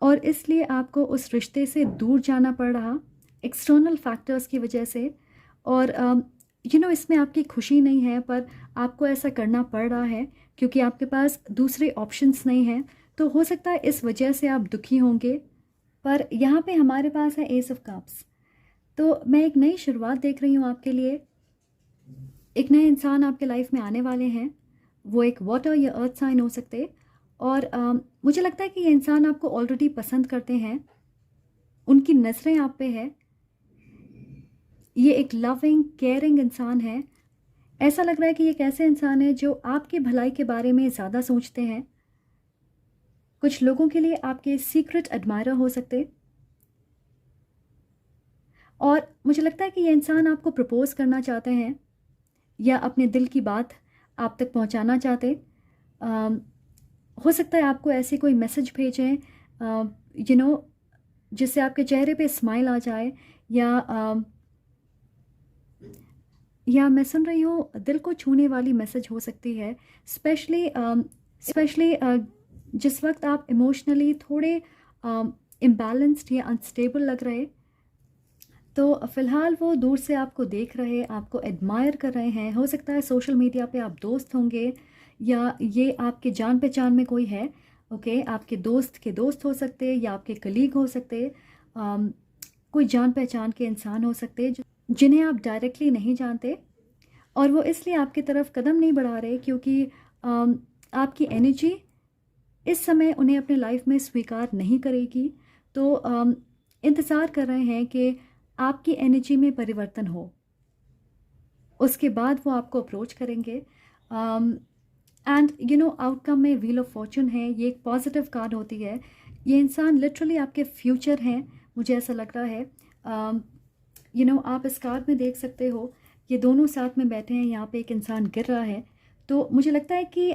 और इसलिए आपको उस रिश्ते से दूर जाना पड़ रहा एक्सटर्नल फैक्टर्स की वजह से। और इसमें आपकी खुशी नहीं है, पर आपको ऐसा करना पड़ रहा है क्योंकि आपके पास दूसरे ऑप्शंस नहीं हैं। तो हो सकता है इस वजह से आप दुखी होंगे। पर यहाँ पे हमारे पास है एस ऑफ कप्स। तो मैं एक नई शुरुआत देख रही हूँ आपके लिए। एक नए इंसान आपके लाइफ में आने वाले हैं। वो एक वाटर या अर्थ साइन हो सकते, और मुझे लगता है कि ये इंसान आपको ऑलरेडी पसंद करते हैं, उनकी नज़रें आप पे है। ये एक लविंग केयरिंग इंसान है। ऐसा लग रहा है कि ये एक ऐसे इंसान है जो आपकी भलाई के बारे में ज़्यादा सोचते हैं। कुछ लोगों के लिए आपके सीक्रेट एडमायरर हो सकते, और मुझे लगता है कि ये इंसान आपको प्रपोज करना चाहते हैं या अपने दिल की बात आप तक पहुंचाना चाहते। हो सकता है आपको ऐसे कोई मैसेज भेजें जिससे आपके चेहरे पे स्माइल आ जाए, या मैं सुन रही हूँ दिल को छूने वाली मैसेज हो सकती है। स्पेशली जिस वक्त आप इमोशनली थोड़े इम्बैलेंस्ड या अनस्टेबल लग रहे, तो फ़िलहाल वो दूर से आपको देख रहे, आपको एडमायर कर रहे हैं। हो सकता है सोशल मीडिया पे आप दोस्त होंगे या ये आपके जान पहचान में कोई है। ओके, आपके दोस्त के दोस्त हो सकते या आपके कलीग हो सकते, कोई जान पहचान के इंसान हो सकते जिन्हें आप डायरेक्टली नहीं जानते, और वो इसलिए आपकी तरफ कदम नहीं बढ़ा रहे क्योंकि आपकी एनर्जी इस समय उन्हें अपने लाइफ में स्वीकार नहीं करेगी। तो इंतज़ार कर रहे हैं कि आपकी एनर्जी में परिवर्तन हो, उसके बाद वो आपको अप्रोच करेंगे। एंड आउटकम में व्हील ऑफ फॉर्चून है। ये एक पॉजिटिव कार्ड होती है। ये इंसान लिटरली आपके फ्यूचर हैं, मुझे ऐसा लग रहा है। आप इस कार्ड में देख सकते हो, ये दोनों साथ में बैठे हैं, यहाँ पे एक इंसान गिर रहा है। तो मुझे लगता है कि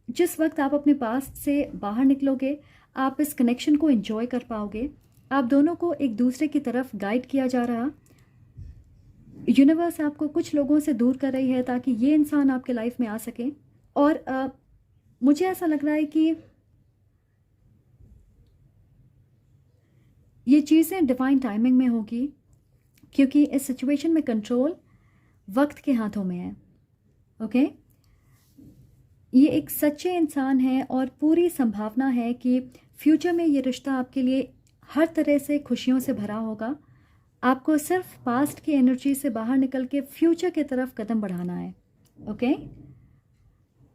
जिस वक्त आप अपने पास्ट से बाहर निकलोगे, आप इस कनेक्शन को एंजॉय कर पाओगे। आप दोनों को एक दूसरे की तरफ गाइड किया जा रहा। यूनिवर्स आपको कुछ लोगों से दूर कर रही है ताकि ये इंसान आपके लाइफ में आ सके। और मुझे ऐसा लग रहा है कि ये चीज़ें डिवाइन टाइमिंग में होगी, क्योंकि इस सिचुएशन में कंट्रोल वक्त के हाथों में है। ओके, ये एक सच्चे इंसान है और पूरी संभावना है कि फ्यूचर में ये रिश्ता आपके लिए हर तरह से खुशियों से भरा होगा। आपको सिर्फ पास्ट की एनर्जी से बाहर निकल के फ्यूचर की तरफ कदम बढ़ाना है। Okay,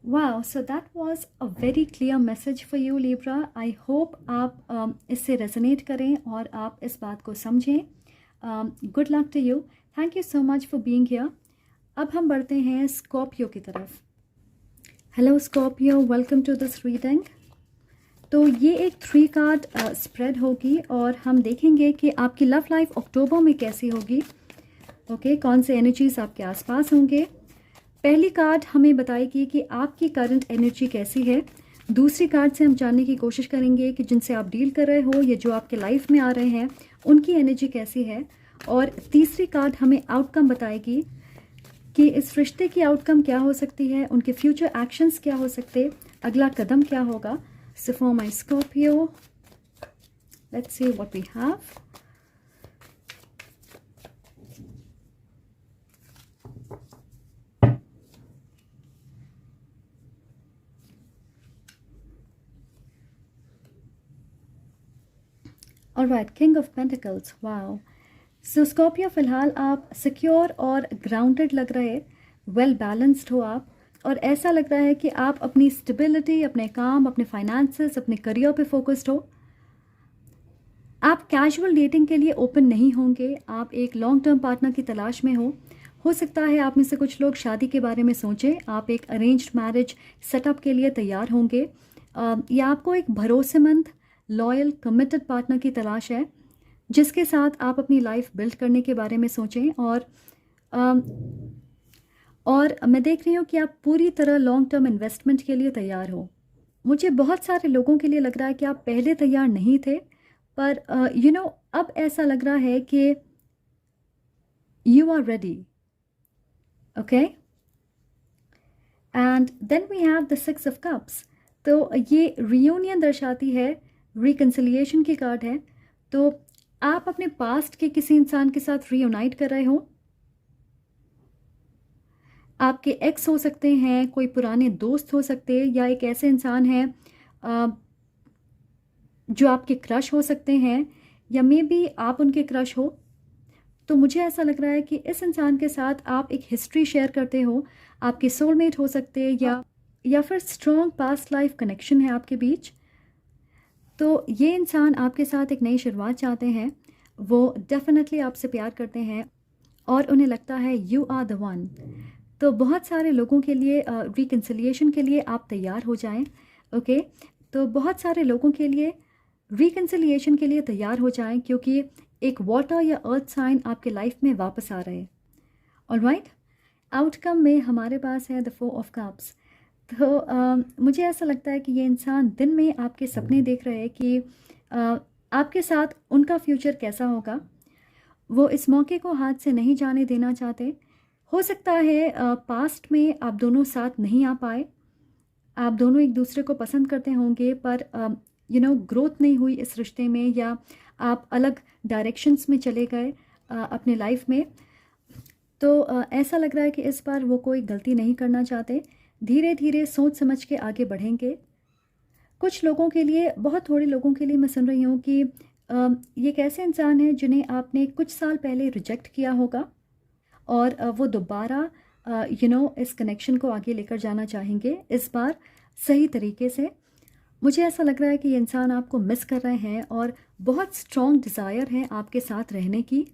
wow, so that was a very clear message for you Libra. I hope आप इससे रेजोनेट करें और आप इस बात को समझें। Good luck to you. Thank you so much for being here. अब हम बढ़ते हैं स्कॉर्पियो की तरफ। Hello Scorpio, welcome to this reading. तो ये एक 3 कार्ड स्प्रेड होगी और हम देखेंगे कि आपकी लव लाइफ अक्टूबर में कैसी होगी। ओके, कौन से एनर्जीज आपके आसपास होंगे। पहली कार्ड हमें बताएगी कि आपकी करंट एनर्जी कैसी है। दूसरी कार्ड से हम जानने की कोशिश करेंगे कि जिनसे आप डील कर रहे हो या जो आपके लाइफ में आ रहे हैं उनकी एनर्जी कैसी है। और तीसरी कार्ड हमें आउटकम बताएगी कि इस रिश्ते की आउटकम क्या हो सकती है, उनके फ्यूचर एक्शंस क्या हो सकते, अगला कदम क्या होगा। So for my Scorpio, let's see what we have. Alright, king of pentacles. Wow. So Scorpio, फिलहाल आप सिक्योर और ग्राउंडेड लग रहे, वेल बैलेंस्ड हो आप, और ऐसा लग रहा है कि आप अपनी स्टेबिलिटी, अपने काम, अपने फाइनेंसेस, अपने करियर पे फोकस्ड हो। आप कैजुअल डेटिंग के लिए ओपन नहीं होंगे, आप एक लॉन्ग टर्म पार्टनर की तलाश में हो सकता है आप में से कुछ लोग शादी के बारे में सोचें, आप एक अरेंज्ड मैरिज सेटअप के लिए तैयार होंगे, या आपको एक भरोसेमंद, लॉयल, कमिटेड पार्टनर की तलाश है जिसके साथ आप अपनी लाइफ बिल्ड करने के बारे में सोचें। और मैं देख रही हूँ कि आप पूरी तरह लॉन्ग टर्म इन्वेस्टमेंट के लिए तैयार हो। मुझे बहुत सारे लोगों के लिए लग रहा है कि आप पहले तैयार नहीं थे, पर अब ऐसा लग रहा है कि you are ready. Okay, and then we have the 6 of cups. तो ये रियूनियन दर्शाती है, रिकन्सिलिएशन की कार्ड है। तो आप अपने पास्ट के किसी इंसान के साथ रीयूनाइट कर रहे हो। आपके एक्स हो सकते हैं, कोई पुराने दोस्त हो सकते हैं, या एक ऐसे इंसान है जो आपके क्रश हो सकते हैं, या मे बी आप उनके क्रश हो। तो मुझे ऐसा लग रहा है कि इस इंसान के साथ आप एक हिस्ट्री शेयर करते हो, आपके सोलमेट हो सकते हैं, या फिर स्ट्रॉन्ग पास्ट लाइफ कनेक्शन है आपके बीच। तो ये इंसान आपके साथ एक नई शुरुआत चाहते हैं, वो डेफिनेटली आपसे प्यार करते हैं और उन्हें लगता है यू आर द वन। तो बहुत सारे लोगों के लिए रिकन्सिलिएशन के लिए आप तैयार हो जाएं। ओके, तो बहुत सारे लोगों के लिए रिकन्सिलिएशन के लिए तैयार हो जाएं, क्योंकि एक वाटर या अर्थ साइन आपके लाइफ में वापस आ रहे हैं। ऑलराइट, आउटकम में हमारे पास है द 4 ऑफ कप्स। तो मुझे ऐसा लगता है कि ये इंसान दिन में आपके सपने देख रहे हैं कि आपके साथ उनका फ्यूचर कैसा होगा। वो इस मौके को हाथ से नहीं जाने देना चाहते। हो सकता है पास्ट में आप दोनों साथ नहीं आ पाए, आप दोनों एक दूसरे को पसंद करते होंगे, पर ग्रोथ नहीं हुई इस रिश्ते में, या आप अलग डायरेक्शंस में चले गए अपने लाइफ में। तो ऐसा लग रहा है कि इस बार वो कोई गलती नहीं करना चाहते, धीरे धीरे सोच समझ के आगे बढ़ेंगे। कुछ लोगों के लिए, बहुत थोड़े लोगों के लिए मैं सुन रही हूँ कि ये एक ऐसे इंसान है जिन्हें आपने कुछ साल पहले रिजेक्ट किया होगा, और वो दोबारा इस कनेक्शन को आगे लेकर जाना चाहेंगे, इस बार सही तरीके से। मुझे ऐसा लग रहा है कि ये इंसान आपको मिस कर रहे हैं और बहुत स्ट्रॉन्ग डिज़ायर है आपके साथ रहने की।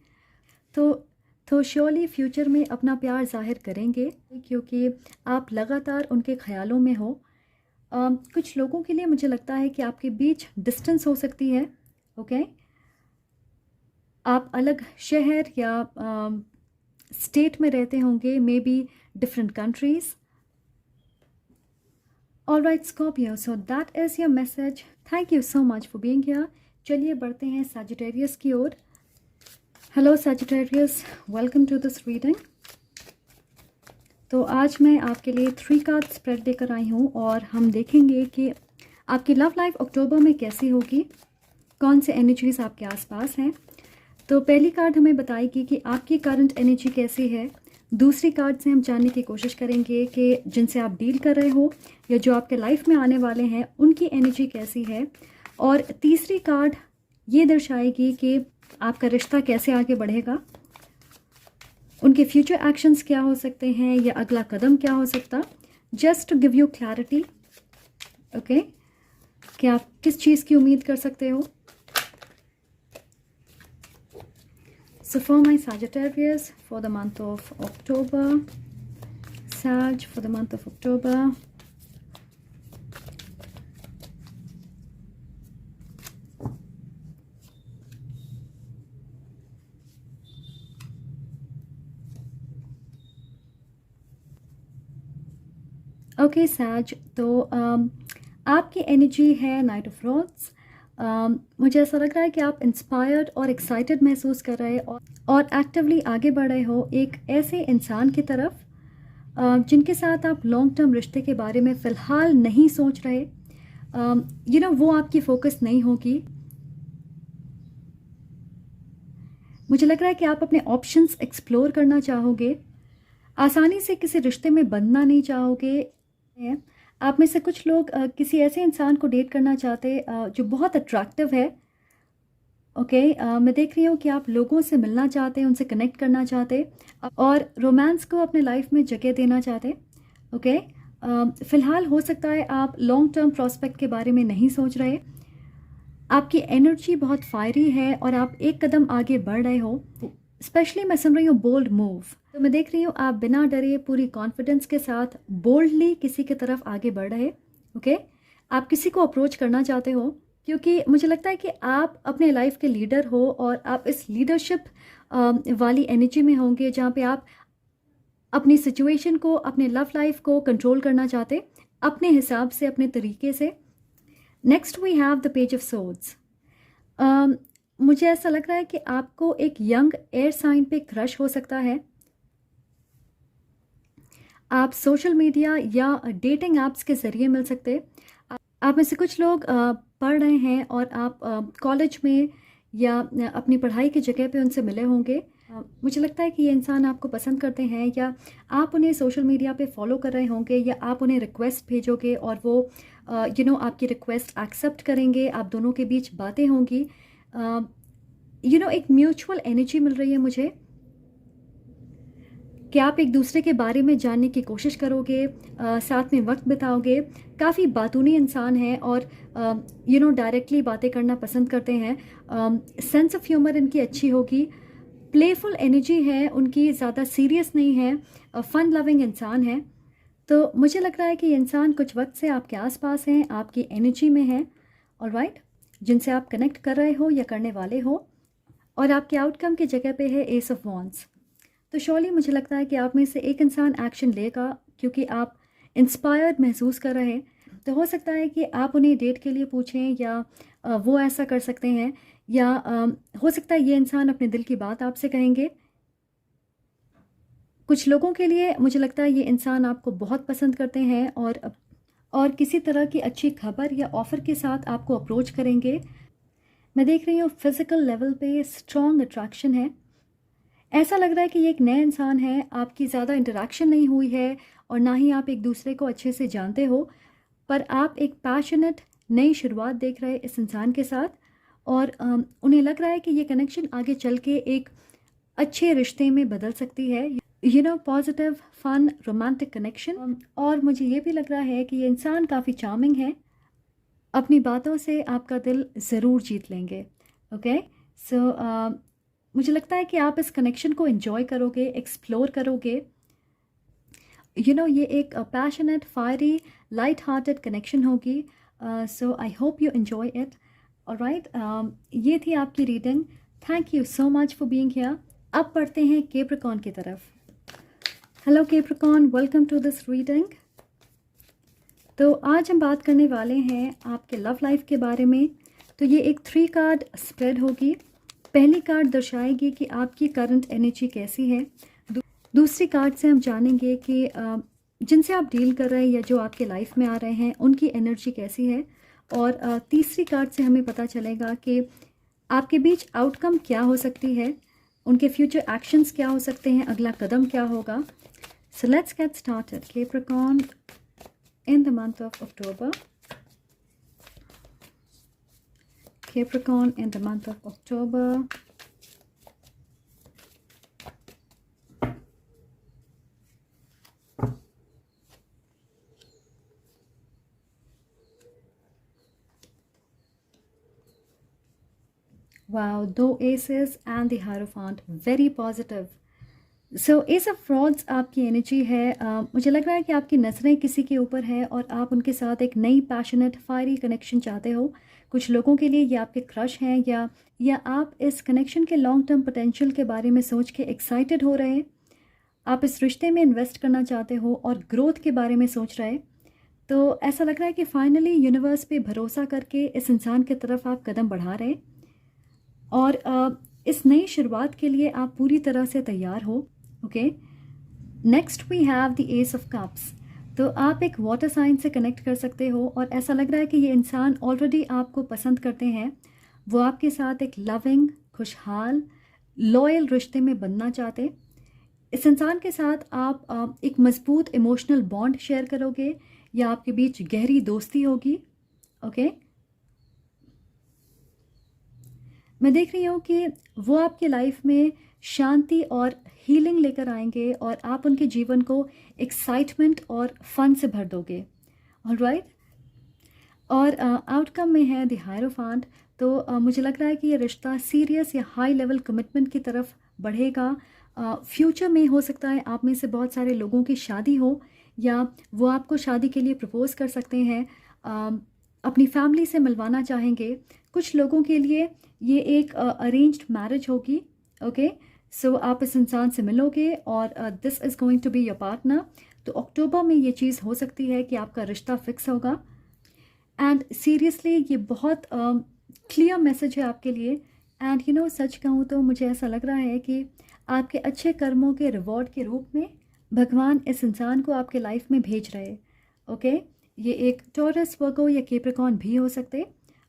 तो श्योरली फ्यूचर में अपना प्यार जाहिर करेंगे, क्योंकि आप लगातार उनके ख्यालों में हो। कुछ लोगों के लिए मुझे लगता है कि आपके बीच डिस्टेंस हो सकती है। ओके, आप अलग शहर या स्टेट में रहते होंगे, maybe different countries. Alright Scorpio, so that is your message. Thank you so much for being here. चलिए बढ़ते हैं सैजिटेरियस की ओर। Hello Sagittarius, welcome to this reading. तो आज मैं आपके लिए 3 कार्ड स्प्रेड लेकर आई हूँ और हम देखेंगे कि आपकी लव लाइफ अक्टूबर में कैसी होगी, कौन से एनर्जीज आपके आसपास हैं। तो पहली कार्ड हमें बताएगी कि आपकी करंट एनर्जी कैसी है। दूसरी कार्ड से हम जानने की कोशिश करेंगे कि जिनसे आप डील कर रहे हो या जो आपके लाइफ में आने वाले हैं उनकी एनर्जी कैसी है। और तीसरी कार्ड ये दर्शाएगी कि आपका रिश्ता कैसे आगे बढ़ेगा, उनके फ्यूचर एक्शंस क्या हो सकते हैं या अगला कदम क्या हो सकता। Just to give you clarity, okay, कि आप किस चीज़ की उम्मीद कर सकते हो। So for my Sagittarius for the month of October, Sag for the month of October, okay सैज, तो आपकी एनर्जी है नाइट ऑफ रोड्स। मुझे ऐसा लग रहा है कि आप इंस्पायर्ड और एक्साइटेड महसूस कर रहे हो और एक्टिवली आगे बढ़ रहे हो एक ऐसे इंसान की तरफ जिनके साथ आप लॉन्ग टर्म रिश्ते के बारे में फ़िलहाल नहीं सोच रहे। वो आपकी फ़ोकस नहीं होगी। मुझे लग रहा है कि आप अपने ऑप्शंस एक्सप्लोर करना चाहोगे, आसानी से किसी रिश्ते में बंधना नहीं चाहोगे। आप में से कुछ लोग किसी ऐसे इंसान को डेट करना चाहते जो बहुत अट्रैक्टिव है। ओके, मैं देख रही हूँ कि आप लोगों से मिलना चाहते हैं, उनसे कनेक्ट करना चाहते और रोमांस को अपने लाइफ में जगह देना चाहते। ओके, फ़िलहाल हो सकता है आप लॉन्ग टर्म प्रॉस्पेक्ट के बारे में नहीं सोच रहे। आपकी एनर्जी बहुत फायरी है और आप एक कदम आगे बढ़ रहे हो। स्पेशली मैं सुन रही हूँ बोल्ड मूव, तो मैं देख रही हूँ आप बिना डरे पूरी कॉन्फिडेंस के साथ बोल्डली किसी की तरफ आगे बढ़ रहे। ओके, आप किसी को अप्रोच करना चाहते हो क्योंकि मुझे लगता है कि आप अपने लाइफ के लीडर हो और आप इस लीडरशिप वाली एनर्जी में होंगे जहाँ पे आप अपनी सिचुएशन को, अपने लव लाइफ को कंट्रोल करना चाहते अपने हिसाब से, अपने तरीके से। Next we have the page of swords. मुझे ऐसा लग रहा है कि आपको एक यंग एयर साइन पे क्रश हो सकता है। आप सोशल मीडिया या डेटिंग ऐप्स के ज़रिए मिल सकते। आप में से कुछ लोग पढ़ रहे हैं और आप कॉलेज में या अपनी पढ़ाई की जगह पे उनसे मिले होंगे। मुझे लगता है कि ये इंसान आपको पसंद करते हैं या आप उन्हें सोशल मीडिया पे फॉलो कर रहे होंगे या आप उन्हें रिक्वेस्ट भेजोगे और वो आपकी रिक्वेस्ट एक्सेप्ट करेंगे। आप दोनों के बीच बातें होंगी। एक म्यूचुअल एनर्जी मिल रही है मुझे कि आप एक दूसरे के बारे में जानने की कोशिश करोगे, साथ में वक्त बिताओगे। काफ़ी बातूनी इंसान है और डायरेक्टली बातें करना पसंद करते हैं। सेंस ऑफ ह्यूमर इनकी अच्छी होगी। प्लेफुल एनर्जी है उनकी, ज़्यादा सीरियस नहीं है, फ़न लविंग इंसान है। तो मुझे लग रहा है कि ये इंसान कुछ वक्त से आपके आसपास हैं, आपकी एनर्जी में है, ऑलराइट, जिनसे आप कनेक्ट कर रहे हो या करने वाले हो। और आपके आउटकम की जगह पे है एस ऑफ वॉन्ड्स। तो श्योरली मुझे लगता है कि आप में से एक इंसान एक्शन लेगा क्योंकि आप इंस्पायर्ड महसूस कर रहे हैं। तो हो सकता है कि आप उन्हें डेट के लिए पूछें या वो ऐसा कर सकते हैं या हो सकता है ये इंसान अपने दिल की बात आपसे कहेंगे। कुछ लोगों के लिए मुझे लगता है ये इंसान आपको बहुत पसंद करते हैं और किसी तरह की अच्छी खबर या ऑफ़र के साथ आपको अप्रोच करेंगे। मैं देख रही हूँ फिज़िकल लेवल पे स्ट्रॉन्ग अट्रैक्शन है। ऐसा लग रहा है कि ये एक नया इंसान है, आपकी ज़्यादा इंटरेक्शन नहीं हुई है और ना ही आप एक दूसरे को अच्छे से जानते हो, पर आप एक पैशनेट नई शुरुआत देख रहे हैं इस इंसान के साथ और उन्हें लग रहा है कि ये कनेक्शन आगे चल के एक अच्छे रिश्ते में बदल सकती है। Positive, fun, romantic connection. और मुझे ये भी लग रहा है कि ये इंसान काफ़ी चार्मिंग है, अपनी बातों से आपका दिल ज़रूर जीत लेंगे। ओके, सो मुझे लगता है कि आप इस कनेक्शन को एंजॉय करोगे, एक्सप्लोर करोगे। ये एक passionate, fiery, light hearted connection होगी। So I hope you enjoy it. Alright, ये थी आपकी रीडिंग। Thank you so much for being here. अब पढ़ते हैं कैप्रिकॉर्न की तरफ। Hello Capricorn, welcome to this reading. तो आज हम बात करने वाले हैं आपके लव लाइफ के बारे में। तो ये एक 3 कार्ड स्प्रेड होगी। पहली कार्ड दर्शाएगी कि आपकी करंट एनर्जी कैसी है। दूसरी कार्ड से हम जानेंगे कि जिनसे आप डील कर रहे हैं या जो आपके लाइफ में आ रहे हैं उनकी एनर्जी कैसी है। और तीसरी कार्ड से हमें पता चलेगा कि आपके बीच आउटकम क्या हो सकती है, उनके फ्यूचर एक्शंस क्या हो सकते हैं, अगला कदम क्या होगा। So let's get started. Capricorn in the month of October. Capricorn in the month of October. Wow, 2 aces and the Hierophant, very positive. So S of frauds आपकी एनर्जी है। मुझे लग रहा है कि आपकी नज़रें किसी के ऊपर है और आप उनके साथ एक नई पैशनेट फायरी कनेक्शन चाहते हो। कुछ लोगों के लिए ये आपके क्रश हैं या आप इस कनेक्शन के लॉन्ग टर्म पोटेंशियल के बारे में सोच के एक्साइटेड हो रहे हैं। आप इस रिश्ते में इन्वेस्ट करना चाहते हो और ग्रोथ के बारे में सोच रहे, तो ऐसा लग रहा है कि फाइनली यूनिवर्स पे भरोसा करके इस इंसान की तरफ आप कदम बढ़ा रहे और इस नई शुरुआत के लिए आप पूरी तरह से तैयार हो। Okay, next we have the ace of cups. तो आप एक वाटर साइन से कनेक्ट कर सकते हो और ऐसा लग रहा है कि ये इंसान ऑलरेडी आपको पसंद करते हैं। वो आपके साथ एक लविंग, खुशहाल, लॉयल रिश्ते में बनना चाहते। इस इंसान के साथ आप एक मजबूत इमोशनल बॉन्ड शेयर करोगे या आपके बीच गहरी दोस्ती होगी। ओके, मैं देख रही हूँ कि वो आपकी लाइफ में शांति और हीलिंग लेकर आएंगे और आप उनके जीवन को एक्साइटमेंट और फन से भर दोगे। ऑलराइट, और आउटकम में है द हायरोफांट। तो मुझे लग रहा है कि ये रिश्ता सीरियस या हाई लेवल कमिटमेंट की तरफ बढ़ेगा। फ्यूचर में हो सकता है आप में से बहुत सारे लोगों की शादी हो या वो आपको शादी के लिए प्रपोज कर सकते हैं, अपनी फैमिली से मिलवाना चाहेंगे। कुछ लोगों के लिए ये एक अरेंज्ड मैरिज होगी। ओके, सो आप इस इंसान से मिलोगे और this is going to be your partner. तो अक्टूबर में ये चीज़ हो सकती है कि आपका रिश्ता फिक्स होगा। एंड सीरियसली ये बहुत क्लियर मैसेज है आपके लिए। एंड यू नो, सच कहूँ तो मुझे ऐसा लग रहा है कि आपके अच्छे कर्मों के रिवॉर्ड के रूप में भगवान इस इंसान को आपके लाइफ में भेज रहे। ओके, ये एक टॉरस, वर्गो या कैप्रिकॉर्न भी हो सकते।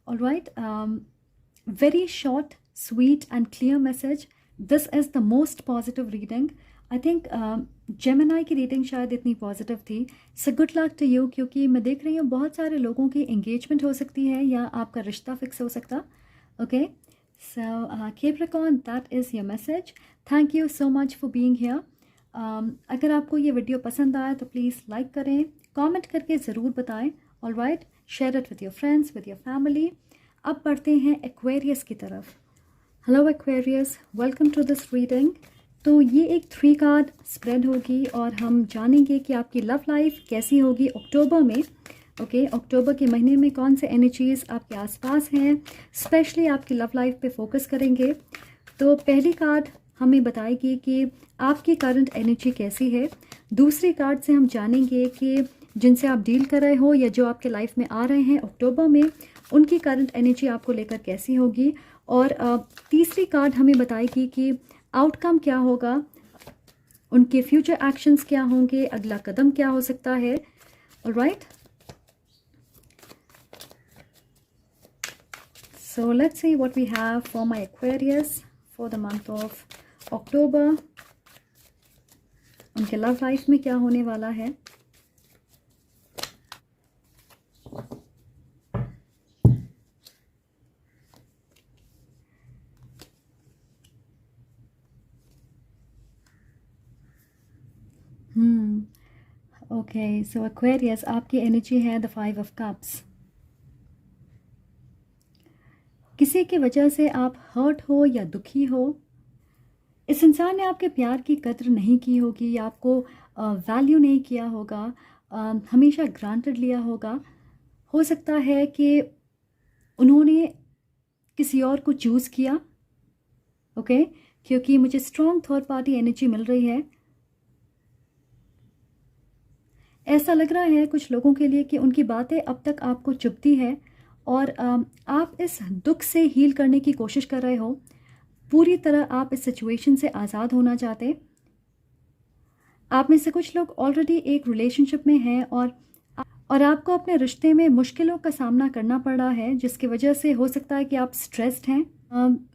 Alright, very short, sweet and clear message. This is the most positive reading. I think Gemini की रीडिंग शायद इतनी पॉजिटिव थी। So good luck to you, क्योंकि मैं देख रही हूँ बहुत सारे लोगों की एंगेजमेंट हो सकती है या आपका रिश्ता फिक्स हो सकता। Okay, so Capricorn, that is your message. Thank you so much for being here. अगर आपको ये वीडियो पसंद आया तो प्लीज़ लाइक करें, कमेंट करके ज़रूर बताएं। Alright, share it with your friends, with your family. अब बढ़ते हैं एक्वेरियस की तरफ। Hello Aquarius, welcome to this reading. तो ये एक 3 कार्ड स्प्रेड होगी और हम जानेंगे कि आपकी लव लाइफ कैसी होगी अक्टूबर में। ओके, अक्टूबर के महीने में कौन से एनर्जीज आपके आसपास हैं, स्पेशली आपकी लव लाइफ पे फोकस करेंगे। तो पहली कार्ड हमें बताएगी कि आपकी करंट एनर्जी कैसी है। दूसरी कार्ड से हम जानेंगे कि जिनसे आप डील कर रहे हो या जो आपके लाइफ में आ रहे हैं अक्टूबर में, उनकी करंट एनर्जी आपको लेकर कैसी होगी। और तीसरी कार्ड हमें बताएगी कि आउटकम क्या होगा, उनके फ्यूचर एक्शंस क्या होंगे, अगला कदम क्या हो सकता है। Alright, so let's see what we have for my Aquarius for the month of October. उनके लव लाइफ में क्या होने वाला है। ओके, सो एक्वेरियस, आपकी एनर्जी है द 5 ऑफ कप्स। किसी की वजह से आप हर्ट हो या दुखी हो। इस इंसान ने आपके प्यार की कद्र नहीं की होगी या आपको वैल्यू नहीं किया होगा, हमेशा ग्रांटेड लिया होगा। हो सकता है कि उन्होंने किसी और को चूज़ किया। ओके, क्योंकि मुझे स्ट्रॉन्ग थर्ड पार्टी एनर्जी मिल रही है। ऐसा लग रहा है कुछ लोगों के लिए कि उनकी बातें अब तक आपको चुभती है और आप इस दुख से हील करने की कोशिश कर रहे हो। पूरी तरह आप इस सिचुएशन से आज़ाद होना चाहते। आप में से कुछ लोग ऑलरेडी एक रिलेशनशिप में हैं और आपको अपने रिश्ते में मुश्किलों का सामना करना पड़ रहा है, जिसकी वजह से हो सकता है कि आप स्ट्रेस्ड हैं।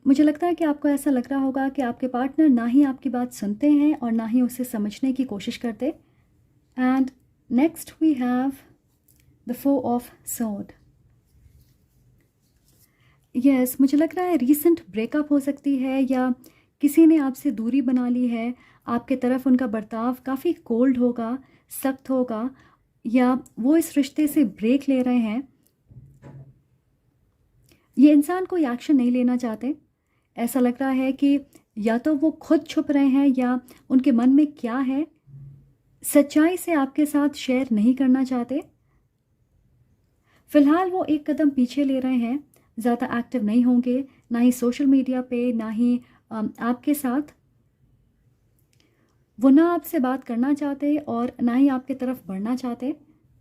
मुझे लगता है कि आपको ऐसा लग रहा होगा कि आपके पार्टनर ना ही आपकी बात सुनते हैं और ना ही उसे समझने की कोशिश करते। And next we have the 4 of sword. Yes, मुझे लग रहा है रीसेंट ब्रेकअप हो सकती है या किसी ने आपसे दूरी बना ली है। आपके तरफ उनका बर्ताव काफ़ी कोल्ड होगा, सख्त होगा, या वो इस रिश्ते से ब्रेक ले रहे हैं। ये इंसान कोई एक्शन नहीं लेना चाहते। ऐसा लग रहा है कि या तो वो खुद छुप रहे हैं या उनके मन में क्या है सच्चाई से आपके साथ शेयर नहीं करना चाहते। फिलहाल वो एक कदम पीछे ले रहे हैं, ज़्यादा एक्टिव नहीं होंगे, ना ही सोशल मीडिया पे, ना ही आपके साथ। वो ना आपसे बात करना चाहते और ना ही आपकी तरफ बढ़ना चाहते।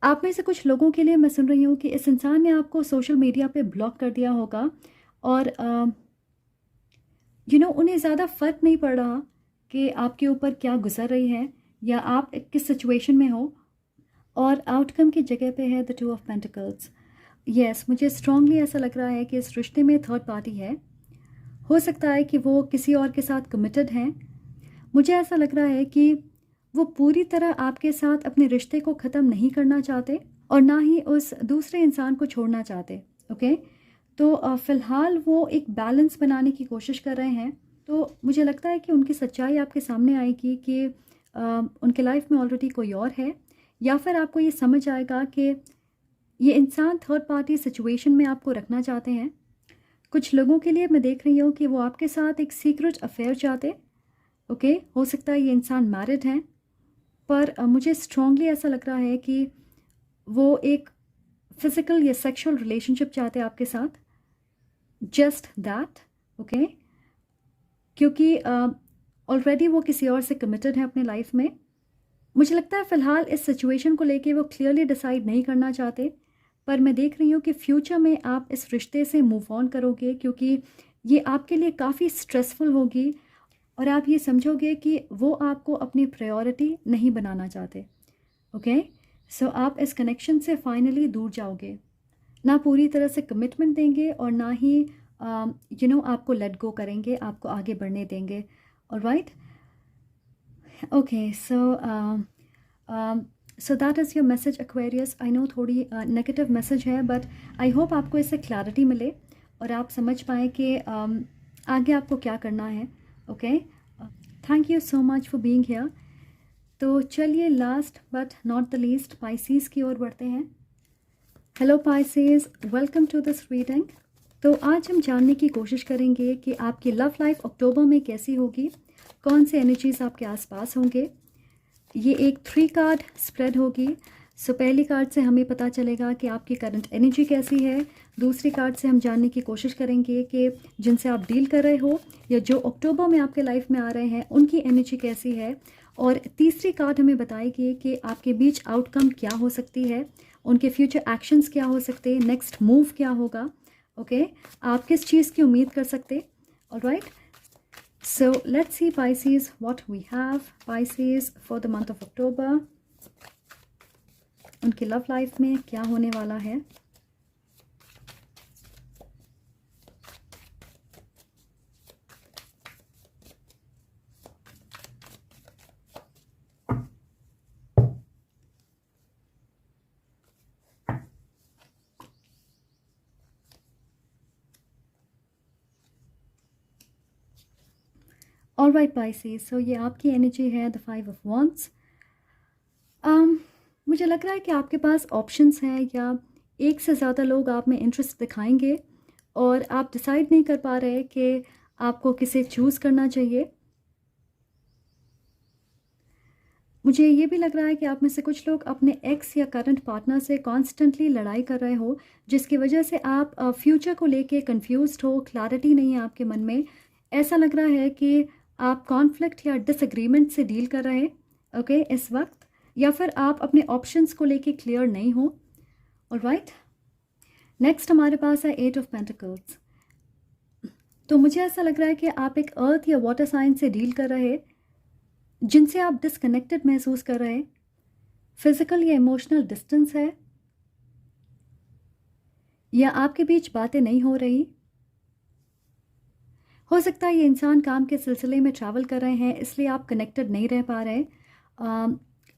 आप में से कुछ लोगों के लिए मैं सुन रही हूँ कि इस इंसान ने आपको सोशल मीडिया पे ब्लॉक कर दिया होगा और उन्हें ज़्यादा फ़र्क नहीं पड़ रहा कि आपके ऊपर क्या गुजर रही है या आप किस सिचुएशन में हो। और आउटकम की जगह पे है the two of pentacles. Yes, मुझे स्ट्रांगली ऐसा लग रहा है कि इस रिश्ते में थर्ड पार्टी है। हो सकता है कि वो किसी और के साथ कमिटेड हैं। मुझे ऐसा लग रहा है कि वो पूरी तरह आपके साथ अपने रिश्ते को ख़त्म नहीं करना चाहते और ना ही उस दूसरे इंसान को छोड़ना चाहते। ओके, तो फ़िलहाल वो एक बैलेंस बनाने की कोशिश कर रहे हैं। तो मुझे लगता है कि उनकी सच्चाई आपके सामने आएगी कि उनके लाइफ में ऑलरेडी कोई और है, या फिर आपको ये समझ आएगा कि ये इंसान थर्ड पार्टी सिचुएशन में आपको रखना चाहते हैं। कुछ लोगों के लिए मैं देख रही हूँ कि वो आपके साथ एक सीक्रेट अफेयर चाहते। ओके, हो सकता है ये इंसान मैरिड हैं, पर मुझे स्ट्रांगली ऐसा लग रहा है कि वो एक फिज़िकल या सेक्सुअल रिलेशनशिप चाहते हैं आपके साथ, जस्ट दैट। ओके, क्योंकि ऑलरेडी वो किसी और से कमिटेड है अपने लाइफ में। मुझे लगता है फ़िलहाल इस सिचुएशन को लेके वो क्लियरली डिसाइड नहीं करना चाहते, पर मैं देख रही हूँ कि फ्यूचर में आप इस रिश्ते से मूव ऑन करोगे, क्योंकि ये आपके लिए काफ़ी स्ट्रेसफुल होगी और आप ये समझोगे कि वो आपको अपनी प्रायोरिटी नहीं बनाना चाहते। ओके, सो आप इस कनेक्शन से फाइनली दूर जाओगे, ना पूरी तरह से कमिटमेंट देंगे और ना ही आपको लेट गो करेंगे, आपको आगे बढ़ने देंगे। Alright, okay, so that is your message Aquarius. I know थोड़ी नेगेटिव मैसेज है, बट आई होप आपको इससे क्लैरिटी मिले और आप समझ पाएँ कि आगे आपको क्या करना है। Okay, thank you so much for being here. तो चलिए last but not the least Pisces की ओर बढ़ते हैं। Hello Pisces, welcome to this reading. तो आज हम जानने की कोशिश करेंगे कि आपकी लव लाइफ अक्टूबर में कैसी होगी, कौन से एनर्जीज आपके आसपास होंगे। ये एक 3 कार्ड स्प्रेड होगी। सो पहली कार्ड से हमें पता चलेगा कि आपकी करंट एनर्जी कैसी है। दूसरी कार्ड से हम जानने की कोशिश करेंगे कि जिनसे आप डील कर रहे हो या जो अक्टूबर में आपके लाइफ में आ रहे हैं उनकी एनर्जी कैसी है। और तीसरी कार्ड हमें बताएगी कि आपके बीच आउटकम क्या हो सकती है, उनके फ्यूचर एक्शंस क्या हो सकते हैं, नेक्स्ट मूव क्या होगा। ओके, आप किस चीज़ की उम्मीद कर सकते। Alright, so let's see Pisces what we have Pisces for the month of October। उनकी लव लाइफ में क्या होने वाला है। ऑल राइट पाइसेस, सो ये आपकी एनर्जी है द 5 ऑफ वॉन्ड्स। मुझे लग रहा है कि आपके पास ऑप्शंस हैं या एक से ज़्यादा लोग आप में इंटरेस्ट दिखाएंगे और आप डिसाइड नहीं कर पा रहे कि आपको किसे चूज़ करना चाहिए। मुझे ये भी लग रहा है कि आप में से कुछ लोग अपने एक्स या करंट पार्टनर से कॉन्स्टेंटली लड़ाई कर रहे हो, जिसकी वजह से आप फ्यूचर को लेके कंफ्यूज्ड हो, क्लैरिटी नहीं है आपके मन में। ऐसा लग रहा है कि आप कॉन्फ्लिक्ट या डिसएग्रीमेंट से डील कर रहे हैं ओके इस वक्त, या फिर आप अपने ऑप्शंस को लेके क्लियर नहीं हो। ऑलराइट, नेक्स्ट हमारे पास है 8 ऑफ पेंटिकल्स। तो मुझे ऐसा लग रहा है कि आप एक अर्थ या वाटर साइन से डील कर रहे हैं जिनसे आप डिसकनेक्टेड महसूस कर रहे हैं। फिजिकल या इमोशनल डिस्टेंस है, या आपके बीच बातें नहीं हो रही। हो सकता है ये इंसान काम के सिलसिले में ट्रैवल कर रहे हैं, इसलिए आप कनेक्टेड नहीं रह पा रहे।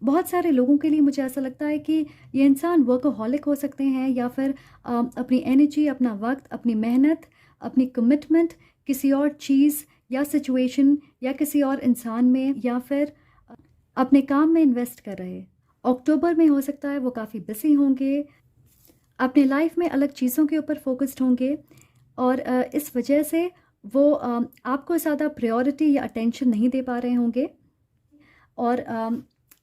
बहुत सारे लोगों के लिए मुझे ऐसा लगता है कि ये इंसान वर्कहॉलिक हो सकते हैं, या फिर अपनी एनर्जी, अपना वक्त, अपनी मेहनत, अपनी कमिटमेंट किसी और चीज़ या सिचुएशन या किसी और इंसान में या फिर अपने काम में इन्वेस्ट कर रहे हैं। अक्टूबर में हो सकता है वो काफ़ी बिजी होंगे, अपने लाइफ में अलग चीज़ों के ऊपर फोकस्ड होंगे और इस वजह से वो आपको ज़्यादा प्रायोरिटी या अटेंशन नहीं दे पा रहे होंगे और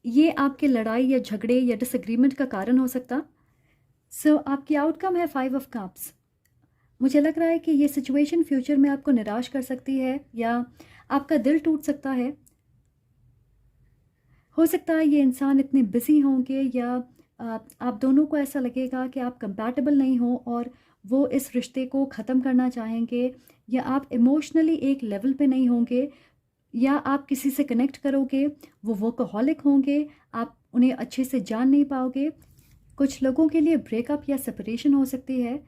ये आपके लड़ाई या झगड़े या डिसएग्रीमेंट का कारण हो सकता। सो आपकी आउटकम है 5 ऑफ कप्स। मुझे लग रहा है कि ये सिचुएशन फ्यूचर में आपको निराश कर सकती है या आपका दिल टूट सकता है। हो सकता है ये इंसान इतने बिजी होंगे या आप दोनों को ऐसा लगेगा कि आप कंपैटिबल नहीं हो और वो इस रिश्ते को ख़त्म करना चाहेंगे, या आप इमोशनली एक लेवल पे नहीं होंगे, या आप किसी से कनेक्ट करोगे वो वर्कहॉलिक होंगे, आप उन्हें अच्छे से जान नहीं पाओगे। कुछ लोगों के लिए ब्रेकअप या सेपरेशन हो सकती है,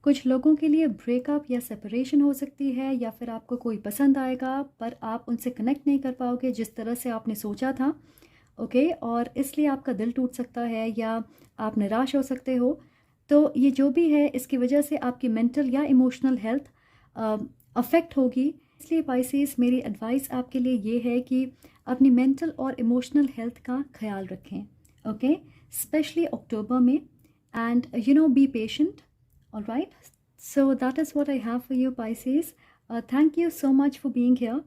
कुछ लोगों के लिए ब्रेकअप या सेपरेशन हो सकती है, या फिर आपको कोई पसंद आएगा पर आप उनसे कनेक्ट नहीं कर पाओगे जिस तरह से आपने सोचा था। ओके, और इसलिए आपका दिल टूट सकता है या आप निराश हो सकते हो। तो ये जो भी है इसकी वजह से आपकी मेंटल या इमोशनल हेल्थ अफेक्ट होगी। इसलिए पाइसेस, मेरी एडवाइस आपके लिए ये है कि अपनी मेंटल और इमोशनल हेल्थ का ख्याल रखें, ओके, स्पेशली अक्टूबर में। And be patient, alright. So that is what I have for you Pisces. Thank you so much for being here.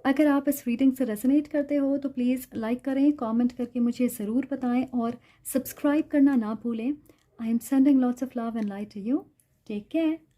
अगर आप इस रीडिंग से रेजोनेट करते हो तो प्लीज़ लाइक करें, कमेंट करके मुझे ज़रूर बताएं और सब्सक्राइब करना ना भूलें। I am sending lots of love and light to you. Take care.